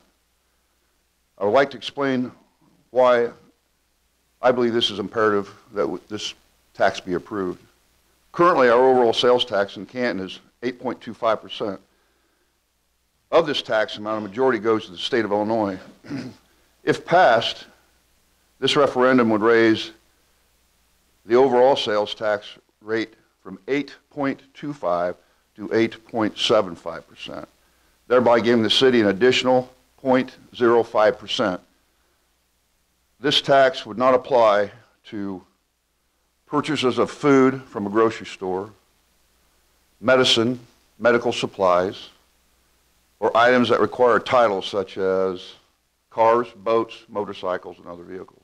I would like to explain why I believe this is imperative that this tax be approved. Currently, our overall sales tax in Canton is 8.25%. Of this tax amount, a majority goes to the state of Illinois. If passed, this referendum would raise the overall sales tax rate from 8.25 to 8.75%, thereby giving the city an additional 0.05%. This tax would not apply to purchases of food from a grocery store, medicine, medical supplies, or items that require titles such as cars, boats, motorcycles, and other vehicles.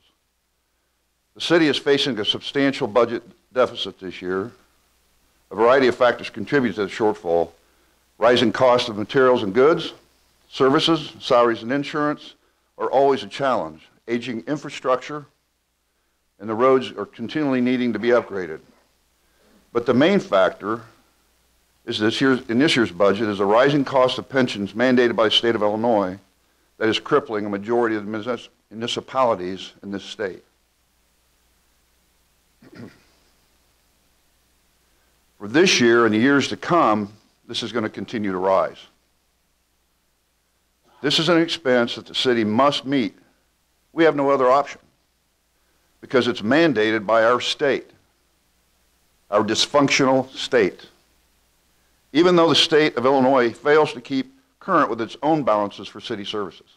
The city is facing a substantial budget deficit this year. A variety of factors contribute to the shortfall. Rising costs of materials and goods, services, salaries and insurance are always a challenge. Aging infrastructure and the roads are continually needing to be upgraded. But the main factor is in this year's budget is a rising cost of pensions mandated by the state of Illinois that is crippling a majority of the municipalities in this state. For this year and the years to come, this is going to continue to rise. This is an expense that the city must meet. We have no other option because it's mandated by our state, our dysfunctional state. Even though the state of Illinois fails to keep current with its own balances for city services.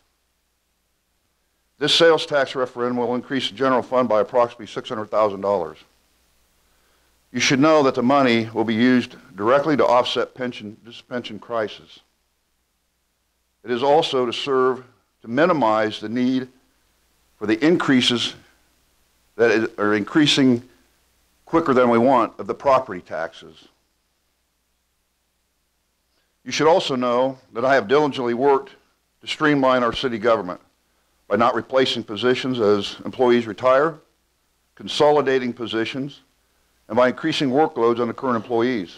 This sales tax referendum will increase the general fund by approximately $600,000. You should know that the money will be used directly to offset this pension crisis. It is also to serve to minimize the need for the increases that are increasing quicker than we want of the property taxes. You should also know that I have diligently worked to streamline our city government by not replacing positions as employees retire, consolidating positions, and by increasing workloads on the current employees.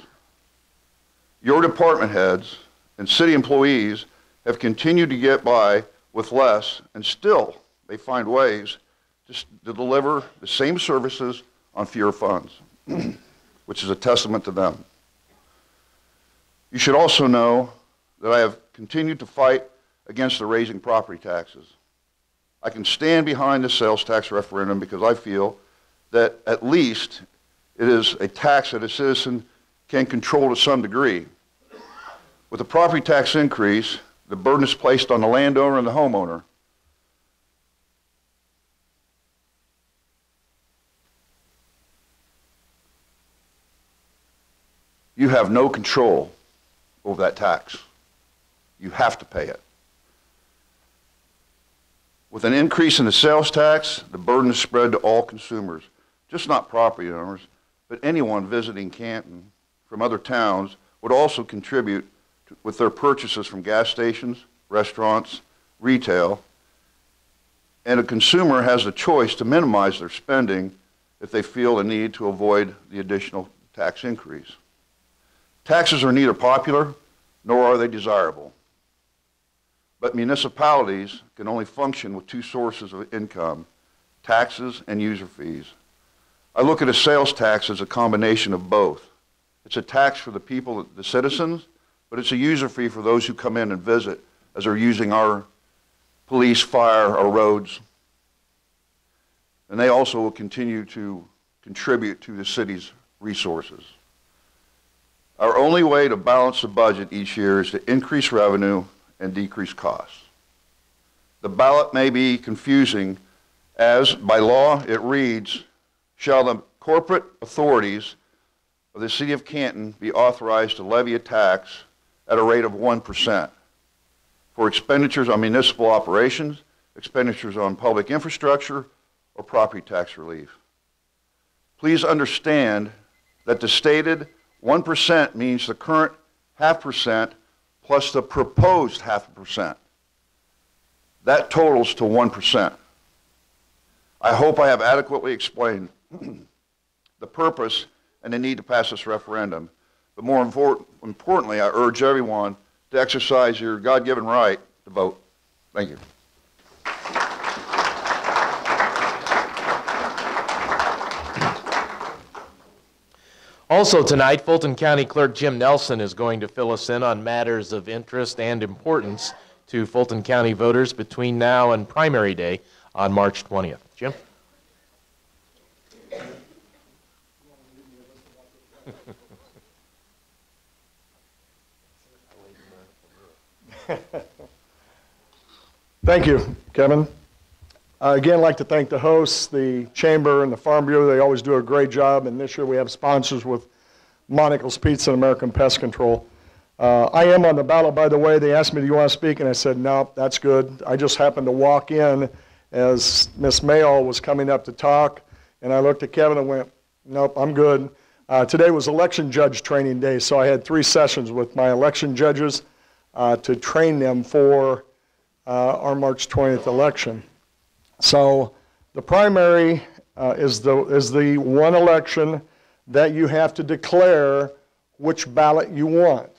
Your department heads and city employees have continued to get by with less, and still they find ways to deliver the same services on fewer funds, which is a testament to them. You should also know that I have continued to fight against the raising property taxes. I can stand behind the sales tax referendum because I feel that at least it is a tax that a citizen can control to some degree. With the property tax increase, the burden is placed on the landowner and the homeowner. You have no control over that tax. You have to pay it. With an increase in the sales tax, the burden is spread to all consumers, just not property owners, but anyone visiting Canton from other towns would also contribute with their purchases from gas stations, restaurants, retail, and a consumer has the choice to minimize their spending if they feel the need to avoid the additional tax increase. Taxes are neither popular nor are they desirable. But municipalities can only function with two sources of income, taxes and user fees. I look at a sales tax as a combination of both. It's a tax for the people, the citizens, but it's a user fee for those who come in and visit as they're using our police, fire, our roads. And they also will continue to contribute to the city's resources. Our only way to balance the budget each year is to increase revenue and decrease costs. The ballot may be confusing as, by law, it reads, shall the corporate authorities of the City of Canton be authorized to levy a tax at a rate of 1% for expenditures on municipal operations, expenditures on public infrastructure, or property tax relief. Please understand that the stated 1% means the current 0.5% plus the proposed 0.5%. That totals to 1%. I hope I have adequately explained the purpose and the need to pass this referendum. But more importantly, I urge everyone to exercise your God-given right to vote. Thank you. Also tonight, Fulton County Clerk Jim Nelson is going to fill us in on matters of interest and importance to Fulton County voters between now and primary day on March 20th. Jim? Thank you, Kevin. Again, I'd like to thank the hosts, the Chamber, and the Farm Bureau. They always do a great job, and this year we have sponsors with Monical's Pizza and American Pest Control. I am on the ballot, by the way. They asked me, do you want to speak? And I said, no, that's good. I just happened to walk in as Miss Male was coming up to talk, and I looked at Kevin and went, nope, I'm good. Today was election judge training day, so I had 3 sessions with my election judges to train them for our March 20th election. So the primary is the one election that you have to declare which ballot you want.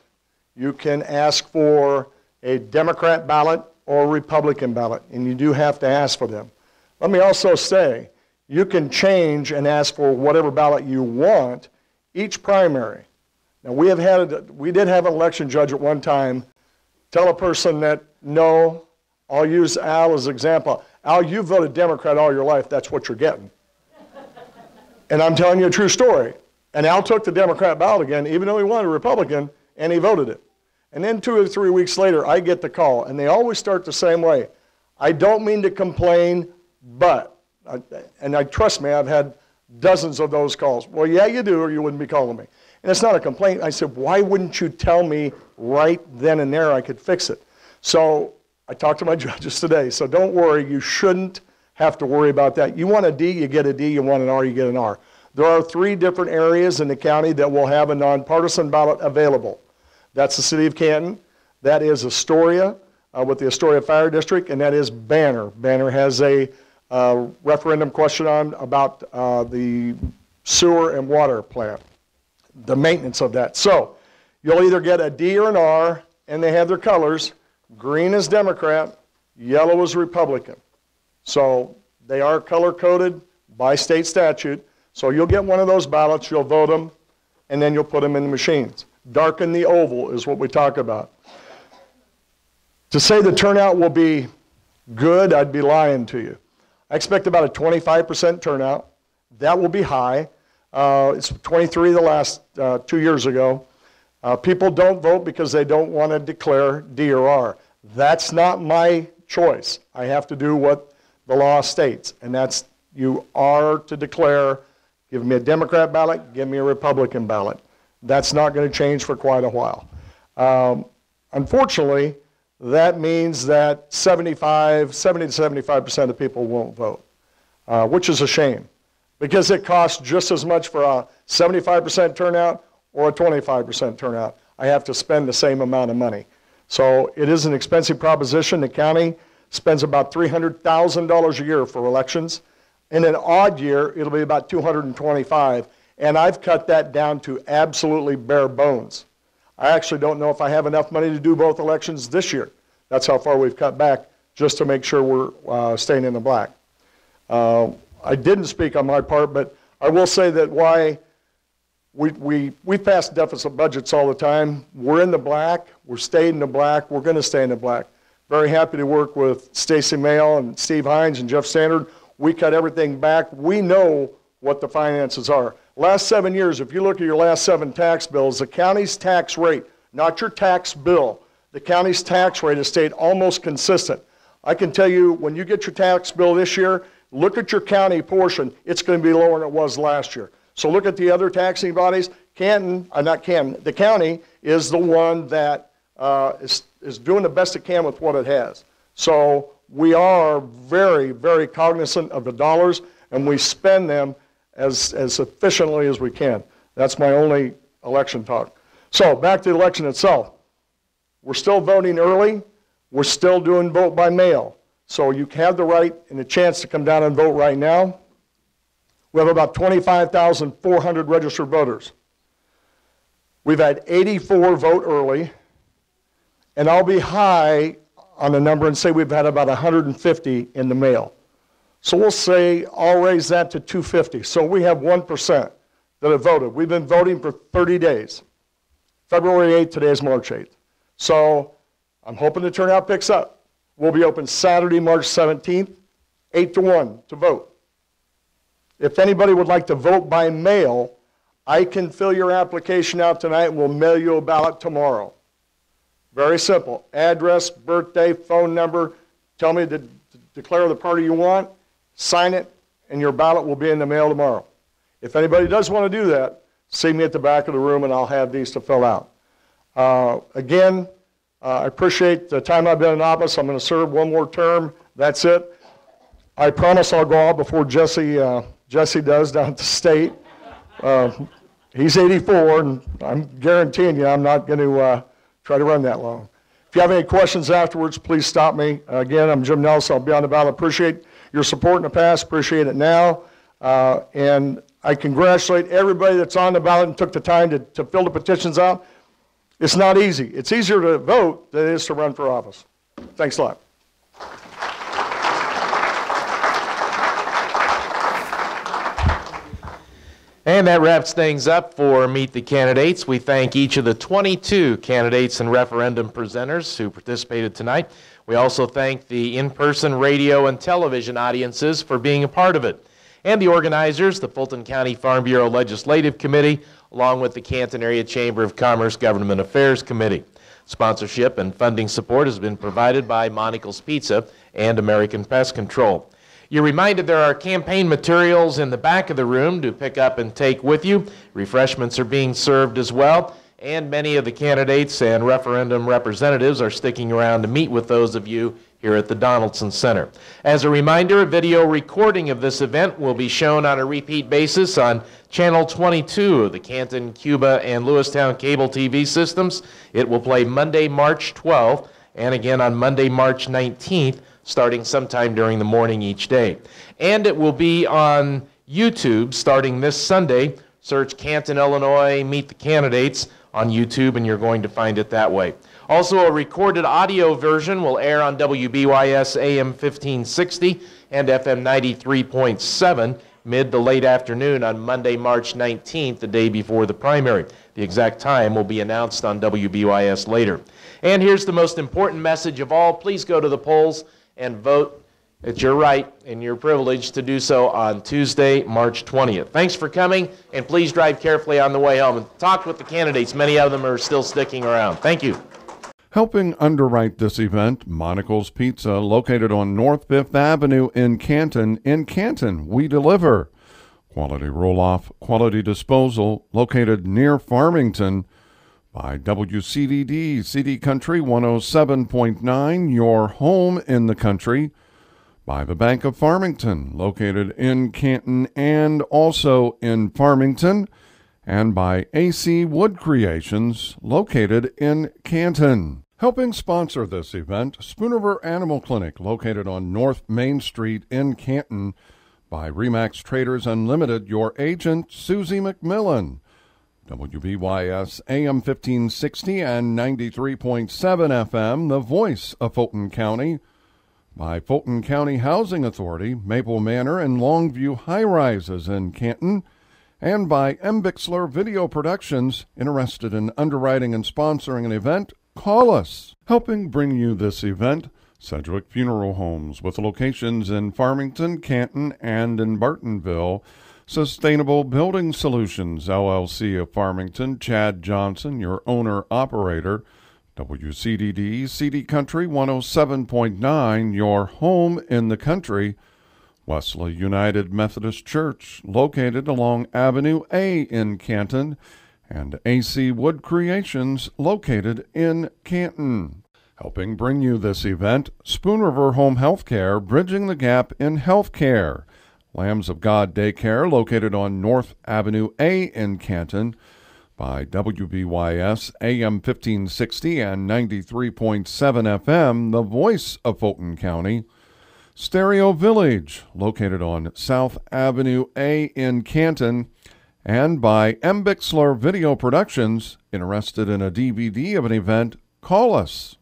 You can ask for a Democrat ballot or a Republican ballot, and you do have to ask for them. Let me also say, you can change and ask for whatever ballot you want each primary. Now, we did have an election judge at one time tell a person that, no, I'll use Al as an example. Al, you voted Democrat all your life. That's what you're getting. And I'm telling you a true story. And Al took the Democrat ballot again, even though he wanted a Republican, and he voted it. And then 2 or 3 weeks later, I get the call. And they always start the same way. I don't mean to complain, but, trust me, I've had dozens of those calls. Well, yeah, you do, or you wouldn't be calling me. And it's not a complaint. I said, why wouldn't you tell me right then and there I could fix it? So I talked to my judges today, so don't worry. You shouldn't have to worry about that. You want a D, you get a D. You want an R, you get an R. There are 3 different areas in the county that will have a nonpartisan ballot available. That's the City of Canton. That is Astoria with the Astoria Fire District, and that is Banner. Banner has a referendum question on about the sewer and water plant, the maintenance of that. So you'll either get a D or an R, and they have their colors. Green is Democrat, yellow is Republican. So they are color-coded by state statute. So you'll get one of those ballots, you'll vote them, and then you'll put them in the machines. Darken the oval is what we talk about. To say the turnout will be good, I'd be lying to you. I expect about a 25% turnout. That will be high. It's 23 the last 2 years ago. People don't vote because they don't want to declare D or R. That's not my choice. I have to do what the law states, and that's you are to declare, give me a Democrat ballot, give me a Republican ballot. That's not going to change for quite a while. Unfortunately, that means that 70 to 75% of people won't vote, which is a shame because it costs just as much for a 75% turnout or a 25% turnout. I have to spend the same amount of money. So it is an expensive proposition. The county spends about $300,000 a year for elections. In an odd year, it'll be about $225,000, and I've cut that down to absolutely bare bones. I actually don't know if I have enough money to do both elections this year. That's how far we've cut back just to make sure we're staying in the black. I didn't speak on my part, but I will say that why we pass deficit budgets all the time. We're in the black. We're staying in the black. We're going to stay in the black. Very happy to work with Stacy Male and Steve Hines and Jeff Standard. We cut everything back. We know what the finances are. Last 7 years, if you look at your last 7 tax bills, the county's tax rate, not your tax bill, the county's tax rate has stayed almost consistent. I can tell you when you get your tax bill this year, look at your county portion, it's going to be lower than it was last year. So look at the other taxing bodies. The county is the one that is doing the best it can with what it has. So we are very, very cognizant of the dollars, and we spend them as efficiently as we can. That's my only election talk. So back to the election itself. We're still voting early. We're still doing vote by mail. So you have the right and the chance to come down and vote right now. We have about 25,400 registered voters. We've had 84 vote early, and I'll be high on the number and say we've had about 150 in the mail. So we'll say I'll raise that to 250. So we have 1% that have voted. We've been voting for 30 days. February 8th, today is March 8th. So I'm hoping the turnout picks up. We'll be open Saturday, March 17th, 8 to 1 to vote. If anybody would like to vote by mail, I can fill your application out tonight and we'll mail you a ballot tomorrow. Very simple. Address, birthday, phone number. Tell me to declare the party you want, sign it, and your ballot will be in the mail tomorrow. If anybody does want to do that, see me at the back of the room and I'll have these to fill out. Again, I appreciate the time I've been in office. I'm going to serve one more term. That's it. I promise I'll go out before Jesse does down at the state. He's 84, and I'm guaranteeing you I'm not going to try to run that long. If you have any questions afterwards, please stop me. Again, I'm Jim Nelson. I'll be on the ballot. Appreciate your support in the past. Appreciate it now. And I congratulate everybody that's on the ballot and took the time to fill the petitions out. It's not easy. It's easier to vote than it is to run for office. Thanks a lot. And that wraps things up for Meet the Candidates. We thank each of the 22 candidates and referendum presenters who participated tonight. We also thank the in-person radio and television audiences for being a part of it. And the organizers, the Fulton County Farm Bureau Legislative Committee, along with the Canton Area Chamber of Commerce Government Affairs Committee. Sponsorship and funding support has been provided by Monical's Pizza and American Pest Control. You're reminded there are campaign materials in the back of the room to pick up and take with you. Refreshments are being served as well, and many of the candidates and referendum representatives are sticking around to meet with those of you here at the Donaldson Center. As a reminder, a video recording of this event will be shown on a repeat basis on Channel 22 of the Canton, Cuba, and Lewistown cable TV systems. It will play Monday, March 12th, and again on Monday, March 19th, starting sometime during the morning each day. And it will be on YouTube starting this Sunday. Search Canton, Illinois, Meet the Candidates on YouTube, and you're going to find it that way. Also, a recorded audio version will air on WBYS AM 1560 and FM 93.7 mid to late afternoon on Monday, March 19th, the day before the primary. The exact time will be announced on WBYS later. And here's the most important message of all. Please go to the polls and vote. It's your right and your privilege to do so on Tuesday, March 20th. Thanks for coming, and please drive carefully on the way home and talk with the candidates. Many of them are still sticking around. Thank you. Helping underwrite this event, Monical's Pizza, located on North 5th Avenue in Canton. In Canton, we deliver. Quality roll-off, quality disposal, located near Farmington. By WCDD, CD Country 107.9, your home in the country. By the Bank of Farmington, located in Canton and also in Farmington. And by AC Wood Creations, located in Canton. Helping sponsor this event, Spooniver Animal Clinic, located on North Main Street in Canton. By Remax Traders Unlimited, your agent, Susie McMillan. WBYS AM 1560 and 93.7 FM, the voice of Fulton County. By Fulton County Housing Authority, Maple Manor and Longview High Rises in Canton. And by M. Bixler Video Productions. Interested in underwriting and sponsoring an event? Call us. Helping bring you this event, Sedgwick Funeral Homes, with locations in Farmington, Canton, and in Bartonville. Sustainable Building Solutions, LLC of Farmington, Chad Johnson, your owner-operator. WCDD, CD Country 107.9, your home in the country. Wesley United Methodist Church, located along Avenue A in Canton, and AC Wood Creations, located in Canton. Helping bring you this event, Spoon River Home Healthcare, bridging the gap in healthcare. Lambs of God Daycare, located on North Avenue A in Canton, by WBYS AM 1560 and 93.7 FM, the voice of Fulton County. Stereo Village, located on South Avenue A in Canton, and by M. Bixler Video Productions. Interested in a DVD of an event? Call us.